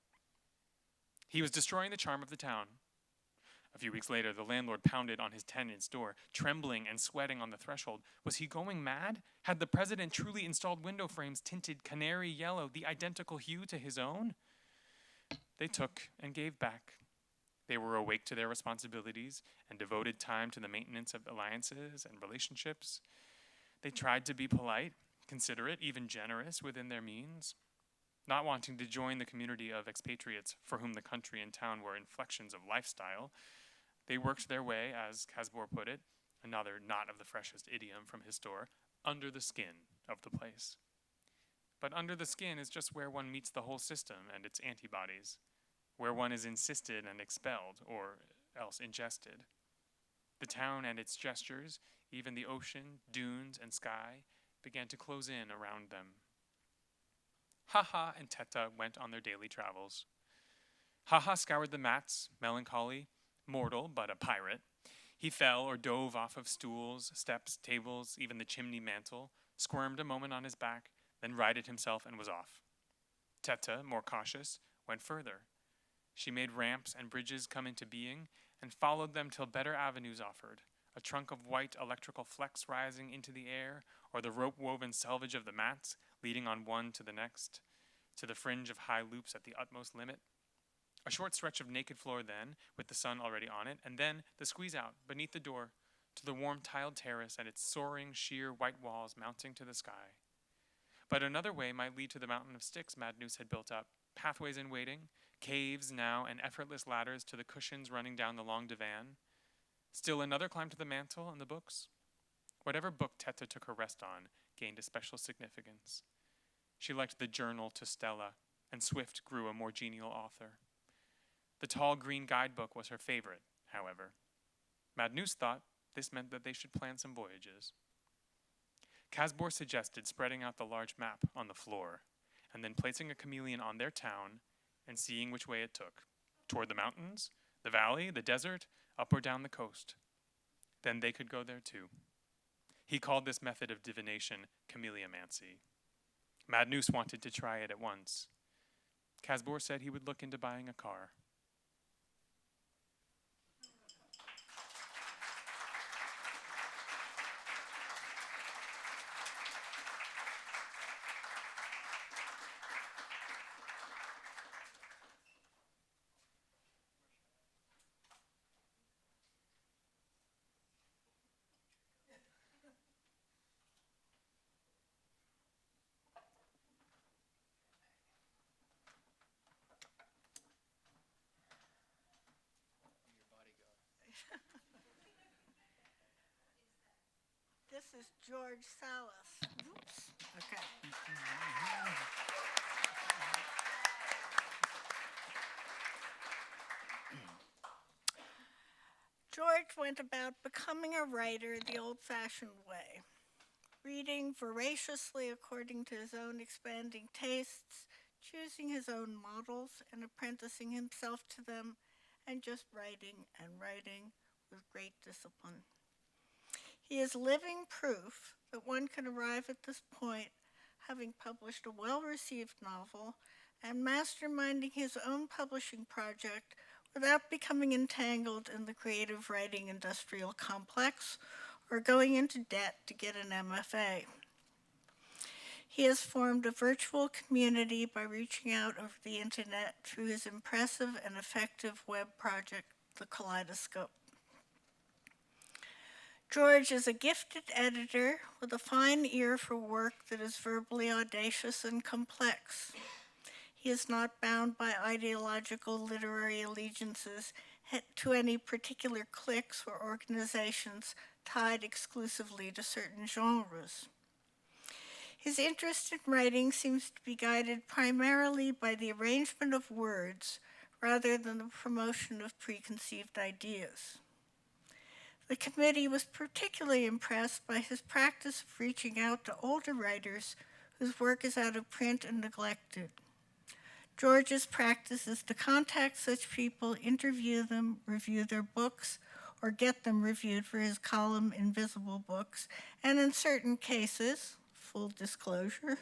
He was destroying the charm of the town. A few weeks later, the landlord pounded on his tenant's door, trembling and sweating on the threshold. Was he going mad? Had the president truly installed window frames tinted canary yellow, the identical hue to his own? They took and gave back. They were awake to their responsibilities and devoted time to the maintenance of alliances and relationships. They tried to be polite, considerate, even generous within their means. Not wanting to join the community of expatriates for whom the country and town were inflections of lifestyle, they worked their way, as Casbor put it, another not of the freshest idiom from his store, under the skin of the place. but under the skin is just where one meets the whole system and its antibodies, where one is insisted and expelled, or else ingested. The town and its gestures, even the ocean, dunes, and sky, began to close in around them. Ha-Ha and Teta went on their daily travels. Ha-Ha scoured the mats, melancholy, mortal, but a pirate. He fell or dove off of stools, steps, tables, even the chimney mantle, squirmed a moment on his back, then righted himself and was off. Teta, more cautious, went further. She made ramps and bridges come into being and followed them till better avenues offered, a trunk of white electrical flecks rising into the air, or the rope-woven selvage of the mats leading on one to the next, to the fringe of high loops at the utmost limit. A short stretch of naked floor then, with the sun already on it, and then the squeeze-out beneath the door to the warm tiled terrace and its soaring, sheer white walls mounting to the sky. But another way might lead to the mountain of sticks Madnus had built up, pathways in waiting, caves now, and effortless ladders to the cushions running down the long divan. Still another climb to the mantle and the books. Whatever book Teta took her rest on gained a special significance. She liked the journal to Stella, and Swift grew a more genial author. The tall green guidebook was her favorite, however. Madnus thought this meant that they should plan some voyages. Casbor suggested spreading out the large map on the floor, and then placing a chameleon on their town and seeing which way it took, toward the mountains, the valley, the desert, up or down the coast. Then they could go there too. He called this method of divination Chameleomancy. Madnus wanted to try it at once. Casbor said he would look into buying a car. This is George Salis. Oops. Okay. George went about becoming a writer the old-fashioned way, reading voraciously according to his own expanding tastes, choosing his own models and apprenticing himself to them, and just writing and writing with great discipline. He is living proof that one can arrive at this point having published a well-received novel and masterminding his own publishing project without becoming entangled in the creative writing industrial complex or going into debt to get an MFA. He has formed a virtual community by reaching out over the internet through his impressive and effective web project, The Kaleidoscope. George is a gifted editor with a fine ear for work that is verbally audacious and complex. He is not bound by ideological literary allegiances to any particular cliques or organizations tied exclusively to certain genres. His interest in writing seems to be guided primarily by the arrangement of words rather than the promotion of preconceived ideas. The committee was particularly impressed by his practice of reaching out to older writers whose work is out of print and neglected. George's practice is to contact such people, interview them, review their books, or get them reviewed for his column Invisible Books, and in certain cases, full disclosure,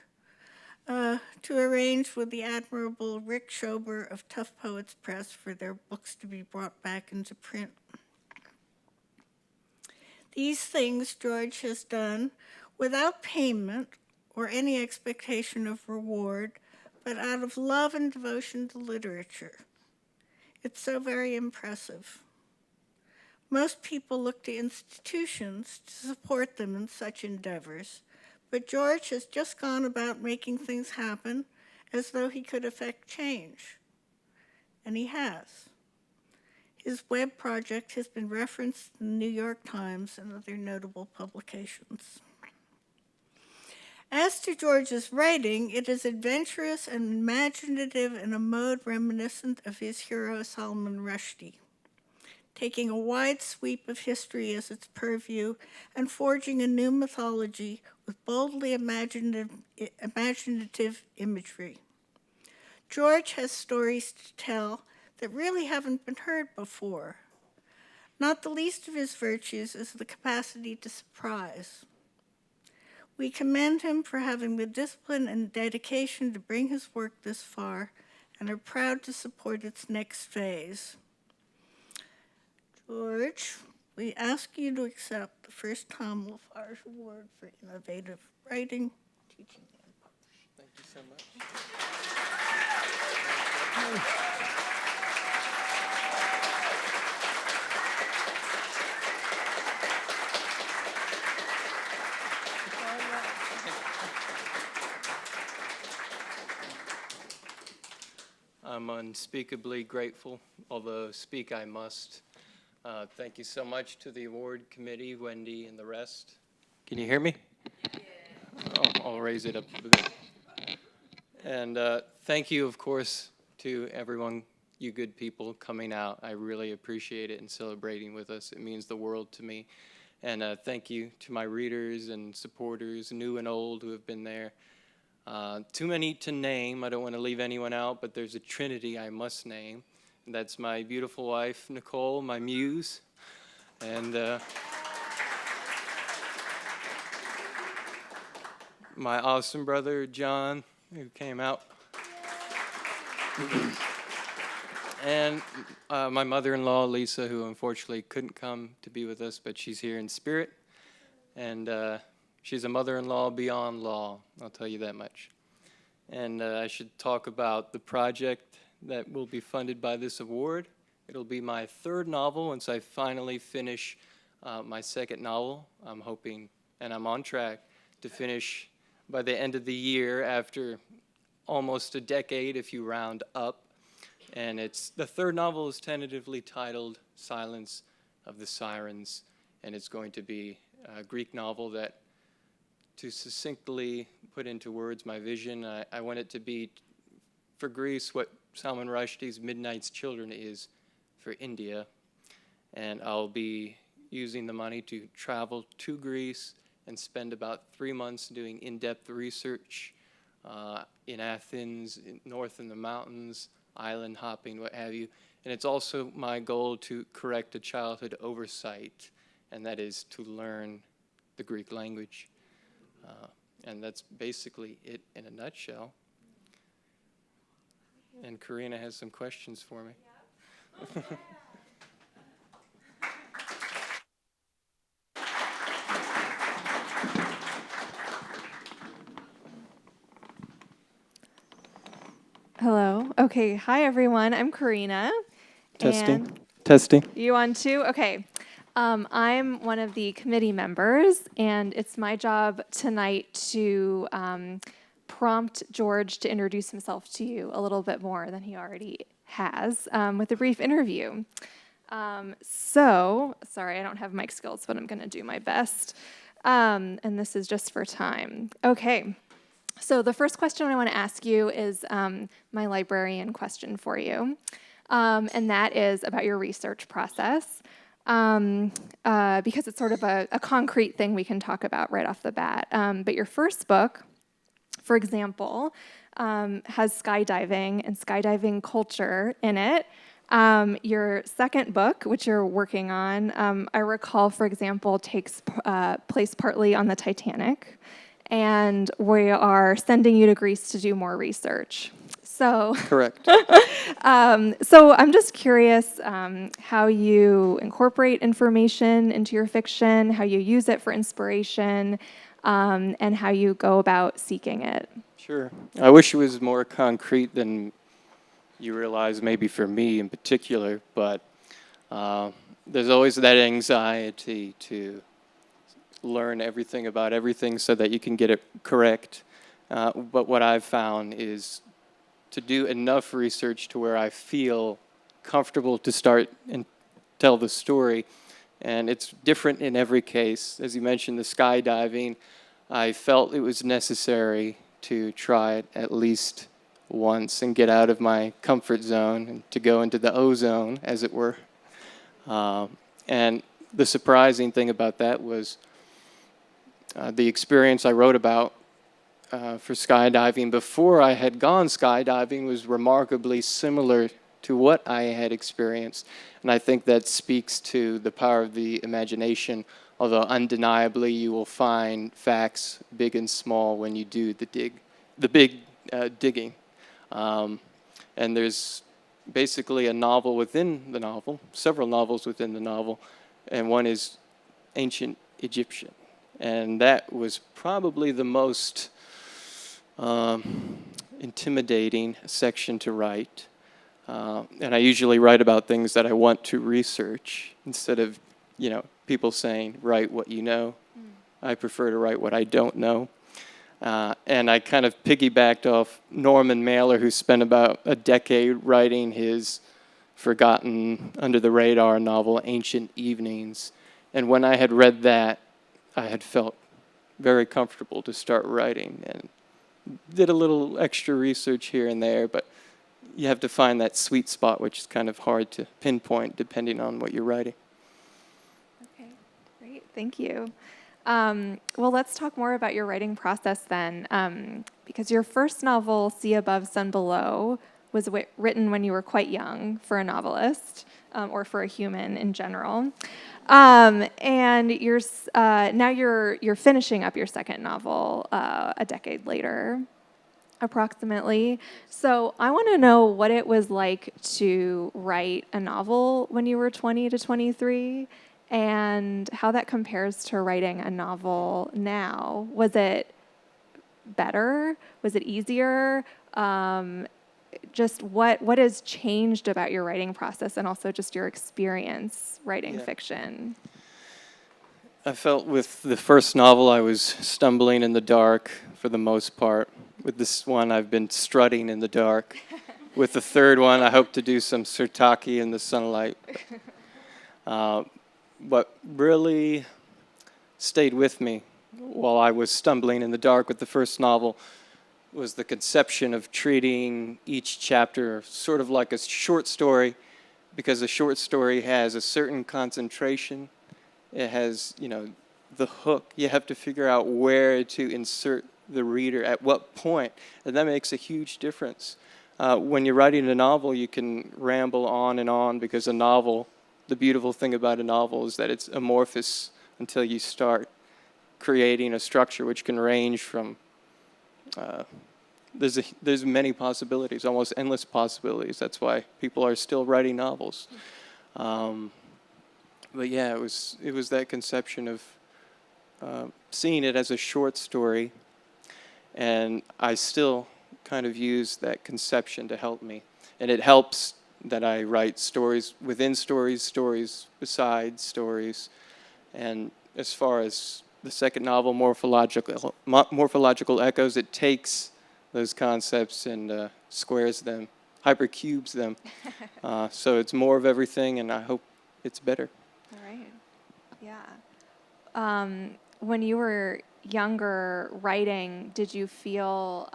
to arrange with the admirable Rick Schober of Tough Poets Press for their books to be brought back into print. These things George has done without payment or any expectation of reward, but out of love and devotion to literature. It's so very impressive. Most people look to institutions to support them in such endeavors, but George has just gone about making things happen as though he could effect change. And he has. His web project has been referenced in the New York Times and other notable publications. As to George's writing, it is adventurous and imaginative in a mode reminiscent of his hero Salman Rushdie, taking a wide sweep of history as its purview and forging a new mythology with boldly imaginative imagery. George has stories to tell that really haven't been heard before. Not the least of his virtues is the capacity to surprise. We commend him for having the discipline and dedication to bring his work this far and are proud to support its next phase. George, we ask you to accept the first Tom Farge Award for Innovative Writing, Teaching, and Publishing. Thank you so much. I'm unspeakably grateful, although speak I must. Thank you so much to the award committee, Wendy, and the rest. Can you hear me? Yeah. I'll raise it up a bit. And thank you, of course, to everyone, you good people, coming out. I really appreciate it and celebrating with us. It means the world to me. And thank you to my readers and supporters, new and old, who have been there. Too many to name. I don't want to leave anyone out, but there's a trinity I must name. And that's my beautiful wife, Nicole, my muse. And my awesome brother, John, who came out. And my mother-in-law, Lisa, who unfortunately couldn't come to be with us, but she's here in spirit. And she's a mother-in-law beyond law, I'll tell you that much. And I should talk about the project that will be funded by this award. It'll be my third novel once I finally finish my second novel. I'm hoping, and I'm on track, to finish by the end of the year after almost a decade, if you round up. And the third novel is tentatively titled Silence of the Sirens, and it's going to be a Greek novel that, to succinctly put into words my vision, I want it to be for Greece what Salman Rushdie's Midnight's Children is for India. And I'll be using the money to travel to Greece and spend about 3 months doing in-depth research in Athens, north in the mountains, island hopping, what have you. And it's also my goal to correct a childhood oversight, and that is to learn the Greek language. And that's basically it in a nutshell. And Corina has some questions for me. Yeah. Hello. Okay. Hi, everyone. I'm Corina. Testing. Testing. You on too? Okay. I'm one of the committee members, and it's my job tonight to prompt George to introduce himself to you a little bit more than he already has with a brief interview. Sorry, I don't have mic skills, but I'm going to do my best. And this is just for time. Okay. So the first question I want to ask you is my librarian question for you, and that is about your research process, because it's sort of a concrete thing we can talk about right off the bat. But your first book, for example, has skydiving and skydiving culture in it. Your second book, which you're working on, I recall, for example, takes place partly on the Titanic. And we are sending you to Greece to do more research. So, Correct. So I'm just curious how you incorporate information into your fiction, how you use it for inspiration, and how you go about seeking it. Sure. I wish it was more concrete than you realize, maybe for me in particular, but there's always that anxiety to learn everything about everything so that you can get it correct. But what I've found is to do enough research to where I feel comfortable to start and tell the story. And it's different in every case. As you mentioned, the skydiving, I felt it was necessary to try it at least once and get out of my comfort zone and to go into the ozone, as it were. And the surprising thing about that was the experience I wrote about for skydiving before I had gone skydiving was remarkably similar to what I had experienced. And I think that speaks to the power of the imagination, although undeniably you will find facts big and small when you do the big digging. And there's basically a novel within the novel, several novels within the novel, and one is Ancient Egyptian. And that was probably the most intimidating section to write. And I usually write about things that I want to research instead of, people saying, write what you know. I prefer to write what I don't know. And I kind of piggybacked off Norman Mailer, who spent about a decade writing his forgotten, under-the-radar novel, Ancient Evenings. And when I had read that, I had felt very comfortable to start writing and did a little extra research here and there, but you have to find that sweet spot, which is kind of hard to pinpoint depending on what you're writing. Okay, great, thank you. Well, let's talk more about your writing process then, because your first novel, Sea Above, Sun Below, was written when you were quite young for a novelist, or for a human in general. And now you're finishing up your second novel a decade later, approximately. So I want to know what it was like to write a novel when you were 20 to 23, and how that compares to writing a novel now. Was it better? Was it easier? Just what has changed about your writing process, and also just your experience writing fiction? I felt with the first novel I was stumbling in the dark for the most part. With this one I've been strutting in the dark. With the third one I hope to do some sirtaki in the sunlight. What really stayed with me while I was stumbling in the dark with the first novel was the conception of treating each chapter sort of like a short story, because a short story has a certain concentration. It has, the hook. You have to figure out where to insert the reader at what point, and that makes a huge difference. When you're writing a novel, you can ramble on and on, because a novel, the beautiful thing about a novel is that it's amorphous until you start creating a structure which can range from there's many possibilities, almost endless possibilities. That's why people are still writing novels. But yeah, it was that conception of seeing it as a short story, and I still kind of use that conception to help me. And it helps that I write stories within stories, stories beside stories. And as far as the second novel, Morphological Echoes, it takes those concepts and squares them, hypercubes them. So it's more of everything, and I hope it's better. All right. Yeah. When you were younger writing, did you feel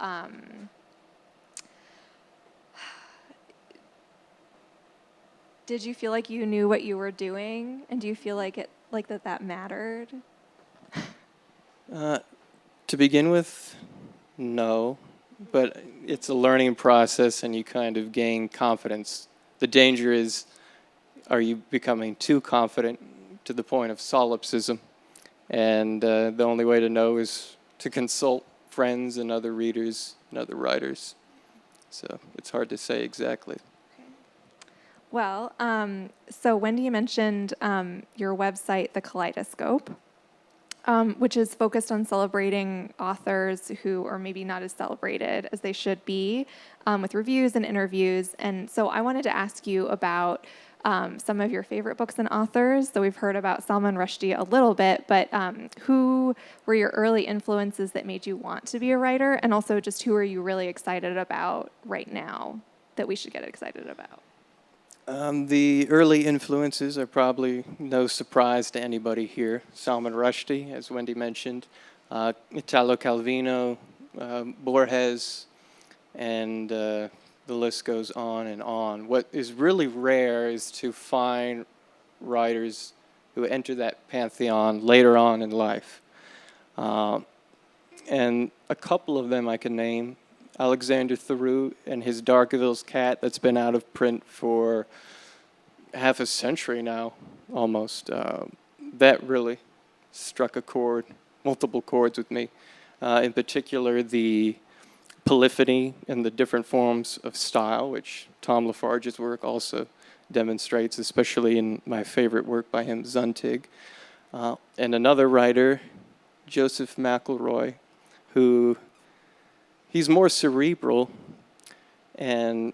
like you knew what you were doing, and do you feel like that mattered? To begin with, no, but it's a learning process, and you kind of gain confidence. The danger is, are you becoming too confident to the point of solipsism? And the only way to know is to consult friends and other readers and other writers. So it's hard to say exactly. Okay. Well, so Wendy mentioned your website, The Kaleidoscope, which is focused on celebrating authors who are maybe not as celebrated as they should be, with reviews and interviews. And so I wanted to ask you about some of your favorite books and authors. So we've heard about Salman Rushdie a little bit, but who were your early influences that made you want to be a writer? And also just who are you really excited about right now that we should get excited about? The early influences are probably no surprise to anybody here. Salman Rushdie, as Wendy mentioned. Italo Calvino, Borges, and the list goes on and on. What is really rare is to find writers who enter that pantheon later on in life. And a couple of them I can name. Alexander Theroux and his Darkville's Cat, that's been out of print for half a century now, almost. That really struck a chord, multiple chords with me. In particular, the polyphony and the different forms of style, which Tom Lafarge's work also demonstrates, especially in my favorite work by him, Zuntig. And another writer, Joseph McElroy, who he's more cerebral and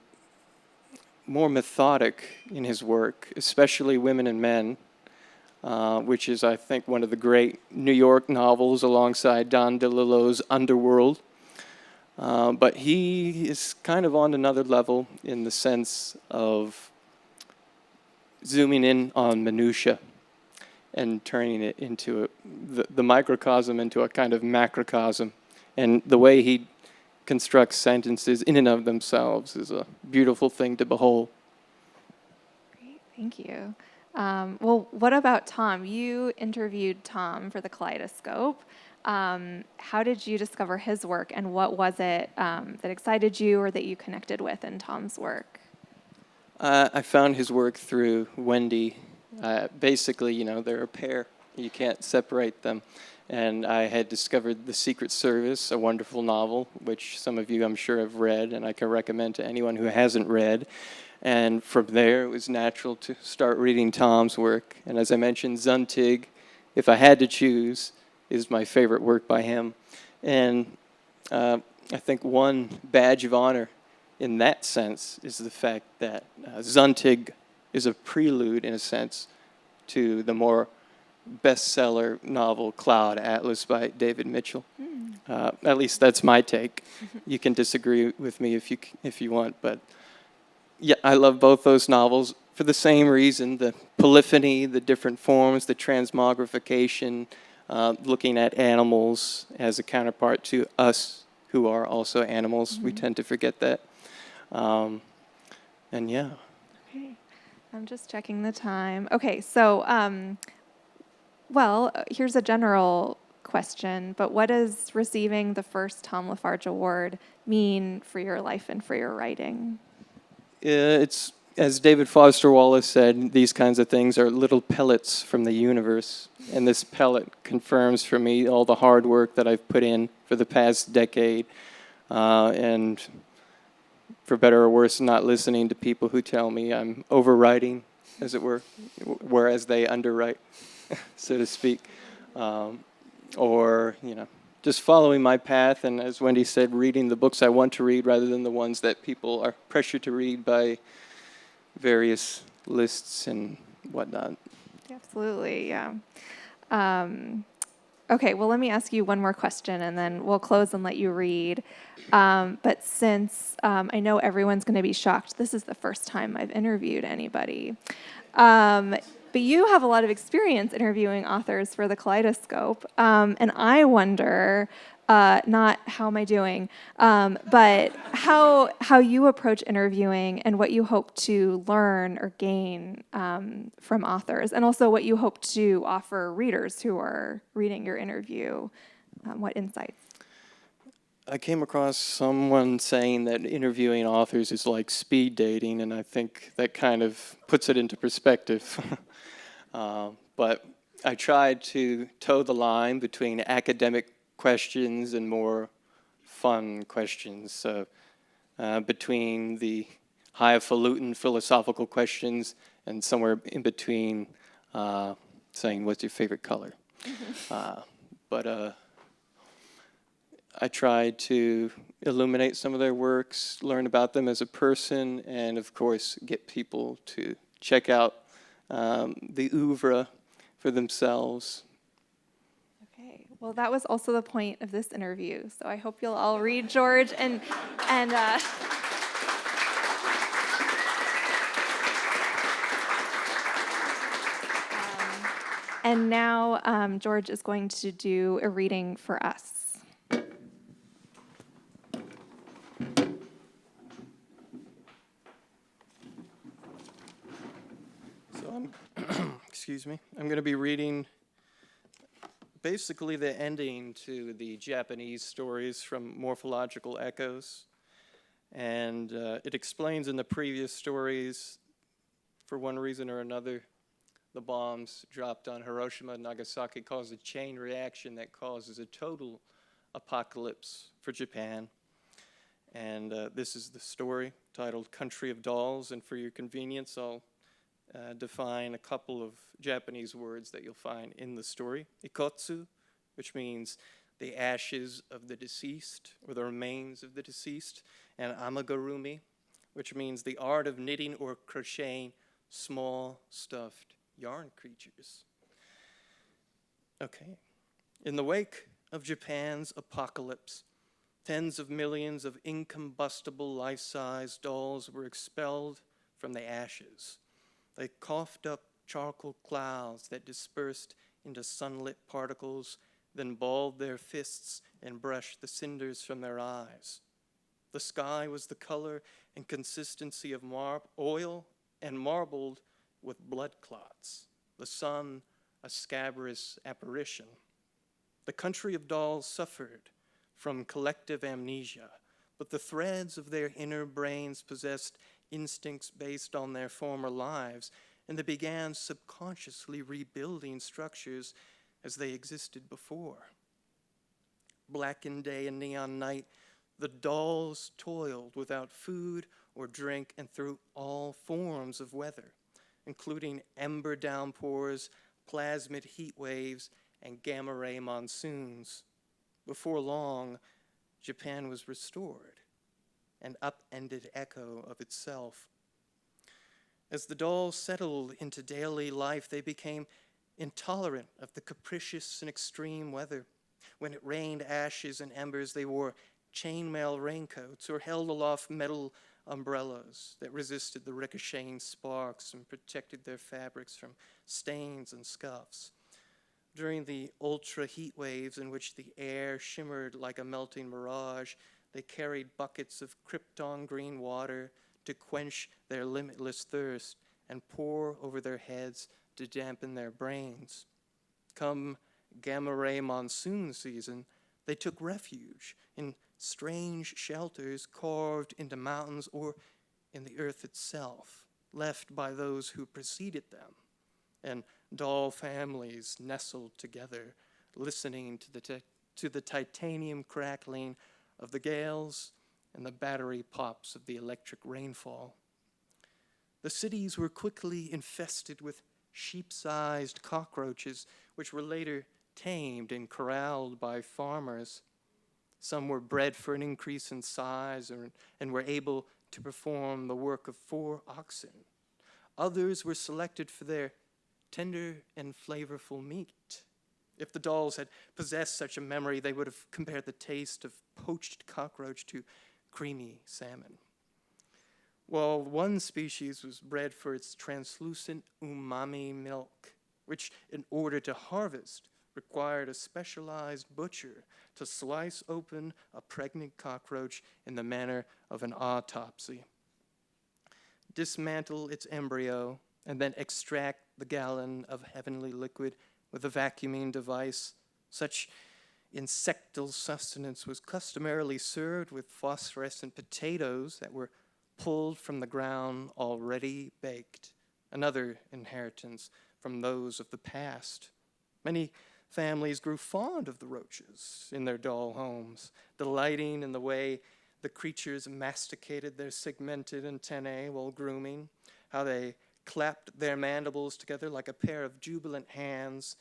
more methodic in his work, especially Women and Men, which is, I think, one of the great New York novels alongside Don DeLillo's Underworld. But he is kind of on another level in the sense of zooming in on minutia and turning it into the microcosm into a kind of macrocosm. And the way he constructs sentences in and of themselves is a beautiful thing to behold. Great, thank you. Well, what about Tom? You interviewed Tom for the Kaleidoscope. How did you discover his work, and what was it that excited you or that you connected with in Tom's work? I found his work through Wendy. Basically, you know, they're a pair. You can't separate them. And I had discovered The Secret Service, a wonderful novel, which some of you, I'm sure, have read, and I can recommend to anyone who hasn't read. And from there, it was natural to start reading Tom's work. And as I mentioned, Zuntig, if I had to choose, is my favorite work by him. And I think one badge of honor in that sense is the fact that Zuntig is a prelude, in a sense, to the more bestseller novel Cloud Atlas by David Mitchell. At least that's my take. You can disagree with me if you want, but yeah, I love both those novels for the same reason: the polyphony, the different forms, the transmogrification, looking at animals as a counterpart to us who are also animals. We tend to forget that. And yeah. Okay, I'm just checking the time. Okay, so, well, here's a general question, but what does receiving the first Tom Lafarge Award mean for your life and for your writing? It's, as David Foster Wallace said, these kinds of things are little pellets from the universe. And this pellet confirms for me all the hard work that I've put in for the past decade. And for better or worse, not listening to people who tell me I'm overwriting, as it were, whereas they underwrite, so to speak. Or, you know, just following my path, and as Wendy said, reading the books I want to read rather than the ones that people are pressured to read by various lists and whatnot. Absolutely, yeah. Okay, well, let me ask you one more question, and then we'll close and let you read. But since I know everyone's going to be shocked, this is the first time I've interviewed anybody. But you have a lot of experience interviewing authors for the Kaleidoscope, and I wonder, not how am I doing, but how you approach interviewing and what you hope to learn or gain from authors, and also what you hope to offer readers who are reading your interview. What insights? I came across someone saying that interviewing authors is like speed dating, and I think that kind of puts it into perspective. But I tried to toe the line between academic questions and more fun questions. So between the highfalutin philosophical questions and somewhere in between saying, what's your favorite color? But I tried to illuminate some of their works, learn about them as a person, and of course get people to check out the oeuvre for themselves. Okay, well, that was also the point of this interview, so I hope you'll all read George and And now George is going to do a reading for us. So excuse me, I'm going to be reading basically the ending to the Japanese stories from Morphological Echoes. And it explains in the previous stories, for one reason or another, the bombs dropped on Hiroshima and Nagasaki caused a chain reaction that causes a total apocalypse for Japan. And this is the story titled Country of Dolls. And for your convenience, I'll define a couple of Japanese words that you'll find in the story. Ikotsu, which means the ashes of the deceased, or the remains of the deceased, and amigurumi, which means the art of knitting or crocheting small stuffed yarn creatures. Okay. In the wake of Japan's apocalypse, tens of millions of incombustible life-size dolls were expelled from the ashes. They coughed up charcoal clouds that dispersed into sunlit particles, then balled their fists and brushed the cinders from their eyes. The sky was the color and consistency of oil and marbled with blood clots. The sun, a scabrous apparition. The country of dolls suffered from collective amnesia, but the threads of their inner brains possessed instincts based on their former lives, and they began subconsciously rebuilding structures as they existed before. Blackened day and neon night, the dolls toiled without food or drink and through all forms of weather, including ember downpours, plasmid heat waves, and gamma ray monsoons. Before long, Japan was restored, an upended echo of itself. As the dolls settled into daily life, they became intolerant of the capricious and extreme weather. When it rained ashes and embers, they wore chainmail raincoats or held aloft metal umbrellas that resisted the ricocheting sparks and protected their fabrics from stains and scuffs. During the ultra heat waves in which the air shimmered like a melting mirage, they carried buckets of krypton green water to quench their limitless thirst and pour over their heads to dampen their brains. Come gamma ray monsoon season, they took refuge in strange shelters carved into mountains or in the earth itself, left by those who preceded them. And doll families nestled together, listening to the titanium crackling of the gales and the battery pops of the electric rainfall. The cities were quickly infested with sheep-sized cockroaches, which were later tamed and corralled by farmers. Some were bred for an increase in size and were able to perform the work of 4 oxen. Others were selected for their tender and flavorful meat. If the dolls had possessed such a memory, they would have compared the taste of poached cockroach to creamy salmon. Well, one species was bred for its translucent umami milk, which, in order to harvest, required a specialized butcher to slice open a pregnant cockroach in the manner of an autopsy, dismantle its embryo, and then extract the gallon of heavenly liquid with a vacuuming device. Such insectal sustenance was customarily served with phosphorescent potatoes that were pulled from the ground already baked, another inheritance from those of the past. Many families grew fond of the roaches in their doll homes, delighting in the way the creatures masticated their segmented antennae while grooming, how they clapped their mandibles together like a pair of jubilant hands,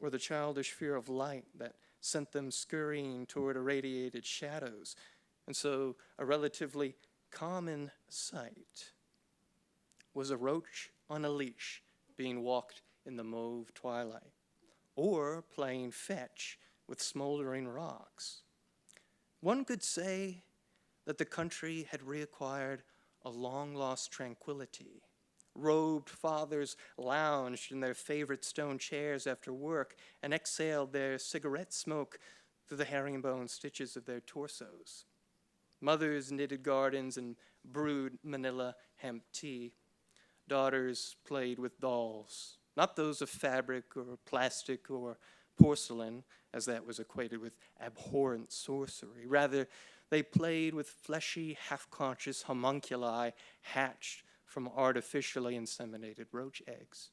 or the childish fear of light that sent them scurrying toward irradiated shadows. And so a relatively common sight was a roach on a leash being walked in the mauve twilight, or playing fetch with smoldering rocks. One could say that the country had reacquired a long-lost tranquility, Robed fathers lounged in their favorite stone chairs after work and exhaled their cigarette smoke through the herringbone stitches of their torsos. Mothers knitted gardens and brewed manila hemp tea. Daughters played with dolls, not those of fabric or plastic or porcelain, as that was equated with abhorrent sorcery. Rather, they played with fleshy, half-conscious homunculi hatched from artificially inseminated roach eggs.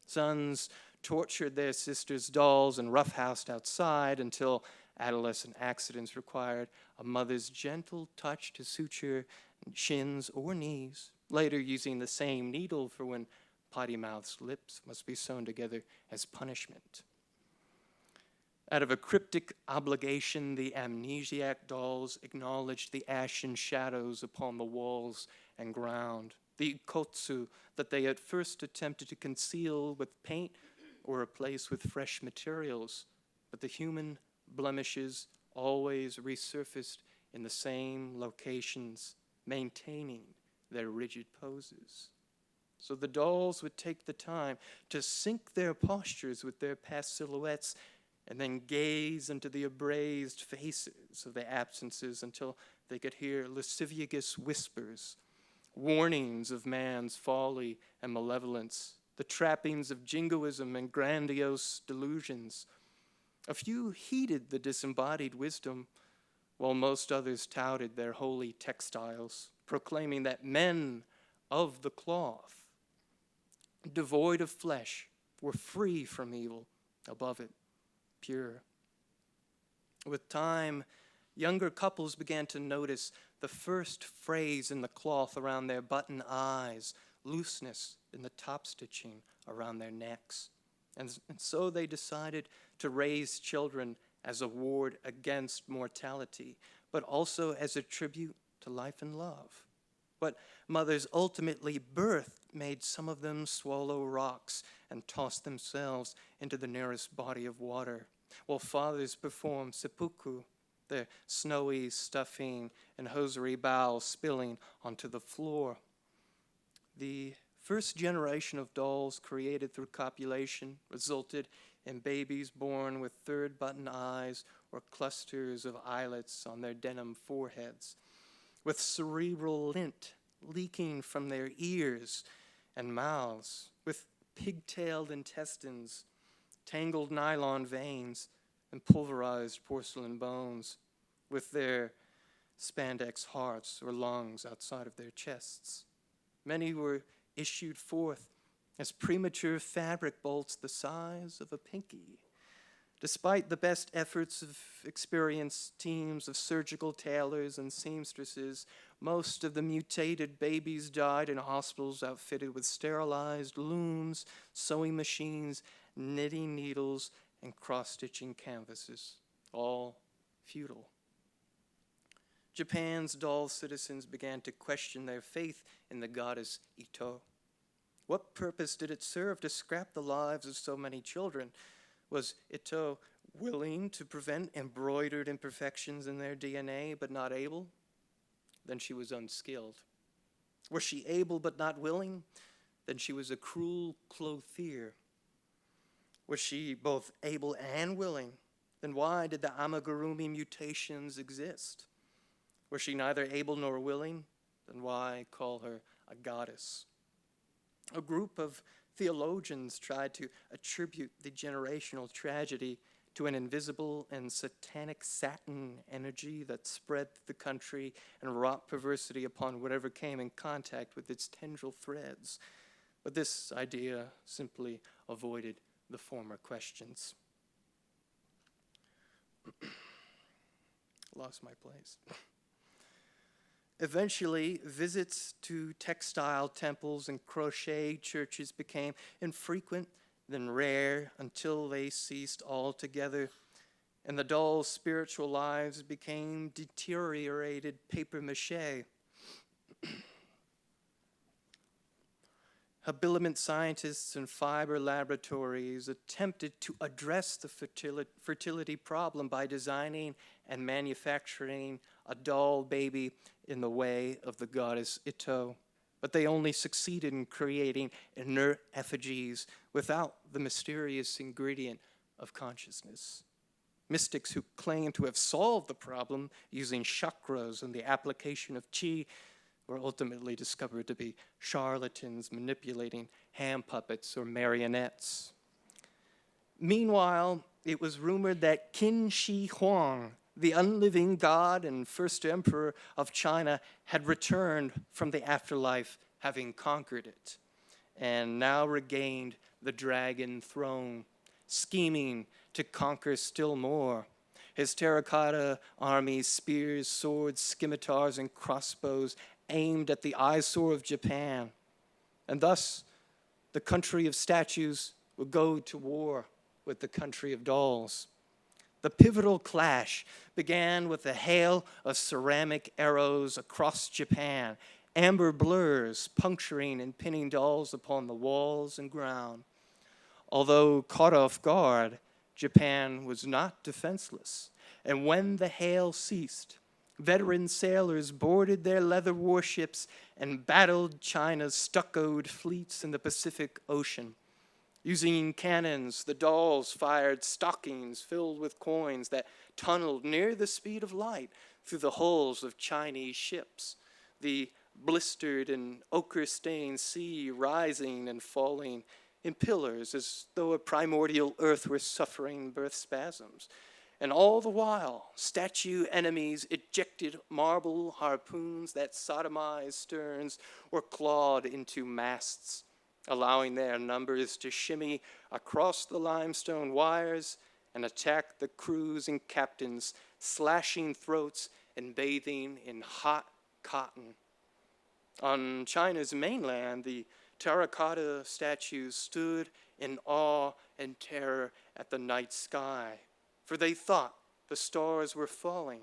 Sons tortured their sisters' dolls and roughhoused outside until adolescent accidents required a mother's gentle touch to suture shins or knees, later using the same needle for when potty-mouthed lips must be sewn together as punishment. Out of a cryptic obligation, the amnesiac dolls acknowledged the ashen shadows upon the walls and ground, the kotsu that they at first attempted to conceal with paint or replace with fresh materials, but the human blemishes always resurfaced in the same locations, maintaining their rigid poses. So the dolls would take the time to sync their postures with their past silhouettes and then gaze into the abrased faces of the absences until they could hear lascivious whispers, warnings of man's folly and malevolence, the trappings of jingoism and grandiose delusions. A few heeded the disembodied wisdom, while most others touted their holy textiles, proclaiming that men of the cloth, devoid of flesh, were free from evil, above it, pure. With time, younger couples began to notice the first phrase in the cloth around their button eyes, looseness in the top stitching around their necks. And so they decided to raise children as a ward against mortality, but also as a tribute to life and love. What mothers ultimately birthed made some of them swallow rocks and toss themselves into the nearest body of water, while fathers performed seppuku, their snowy stuffing and hosiery bowels spilling onto the floor. The first generation of dolls created through copulation resulted in babies born with third button eyes or clusters of eyelets on their denim foreheads, with cerebral lint leaking from their ears and mouths, with pigtailed intestines, tangled nylon veins, and pulverized porcelain bones, with their spandex hearts or lungs outside of their chests. Many were issued forth as premature fabric bolts the size of a pinky. Despite the best efforts of experienced teams of surgical tailors and seamstresses, most of the mutated babies died in hospitals outfitted with sterilized looms, sewing machines, knitting needles, and cross-stitching canvases, all futile. Japan's doll citizens began to question their faith in the goddess Ito. What purpose did it serve to scrap the lives of so many children? Was Ito willing to prevent embroidered imperfections in their DNA but not able? Then she was unskilled. Was she able but not willing? Then she was a cruel clothier. Was she both able and willing? Then why did the amigurumi mutations exist? Was she neither able nor willing? Then why call her a goddess? A group of theologians tried to attribute the generational tragedy to an invisible and satanic satin energy that spread through the country and wrought perversity upon whatever came in contact with its tendril threads. But this idea simply avoided the former questions. Lost my place. Eventually, visits to textile temples and crochet churches became infrequent, then rare, until they ceased altogether, and the dolls' spiritual lives became deteriorated papier-mâché. Habiliment scientists and fiber laboratories attempted to address the fertility problem by designing and manufacturing a doll baby in the way of the goddess Ito. but they only succeeded in creating inert effigies without the mysterious ingredient of consciousness. Mystics who claim to have solved the problem using chakras and the application of qi were ultimately discovered to be charlatans manipulating hand puppets or marionettes. Meanwhile, it was rumored that Qin Shi Huang, the unliving god and first emperor of China, had returned from the afterlife, having conquered it, and now regained the dragon throne, scheming to conquer still more. His terracotta armies, spears, swords, scimitars, and crossbows aimed at the eyesore of Japan. And thus, the country of statues would go to war with the country of dolls. The pivotal clash began with a hail of ceramic arrows across Japan, amber blurs puncturing and pinning dolls upon the walls and ground. Although caught off guard, Japan was not defenseless, and when the hail ceased, veteran sailors boarded their leather warships and battled China's stuccoed fleets in the Pacific Ocean. Using cannons, the dolls fired stockings filled with coins that tunneled near the speed of light through the hulls of Chinese ships, the blistered and ochre-stained sea rising and falling in pillars as though a primordial earth were suffering birth spasms. And all the while, statue enemies ejected marble harpoons that sodomized sterns or clawed into masts, allowing their numbers to shimmy across the limestone wires and attack the crews and captains, slashing throats and bathing in hot cotton. On China's mainland, the terracotta statues stood in awe and terror at the night sky, for they thought the stars were falling.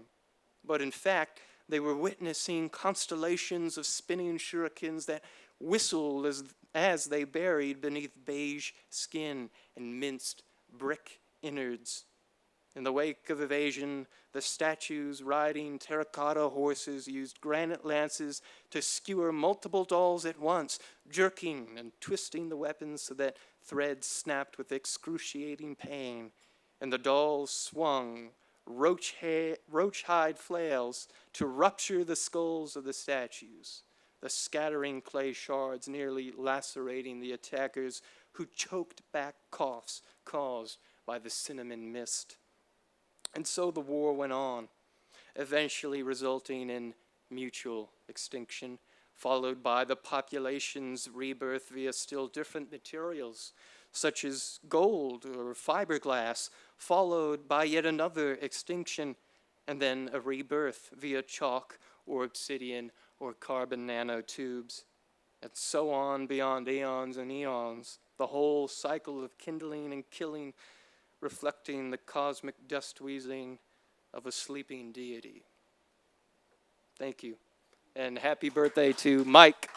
But in fact, they were witnessing constellations of spinning shurikens that whistled as they buried beneath beige skin and minced brick innards. In the wake of evasion, the statues riding terracotta horses used granite lances to skewer multiple dolls at once, jerking and twisting the weapons so that threads snapped with excruciating pain, and the dolls swung roach-hide flails to rupture the skulls of the statues, the scattering clay shards nearly lacerating the attackers who choked back coughs caused by the cinnamon mist. And so the war went on, eventually resulting in mutual extinction, followed by the population's rebirth via still different materials, such as gold or fiberglass, followed by yet another extinction, and then a rebirth via chalk or obsidian or carbon nanotubes, and so on beyond eons and eons, the whole cycle of kindling and killing, reflecting the cosmic dust wheezing of a sleeping deity. Thank you, and happy birthday to Mike.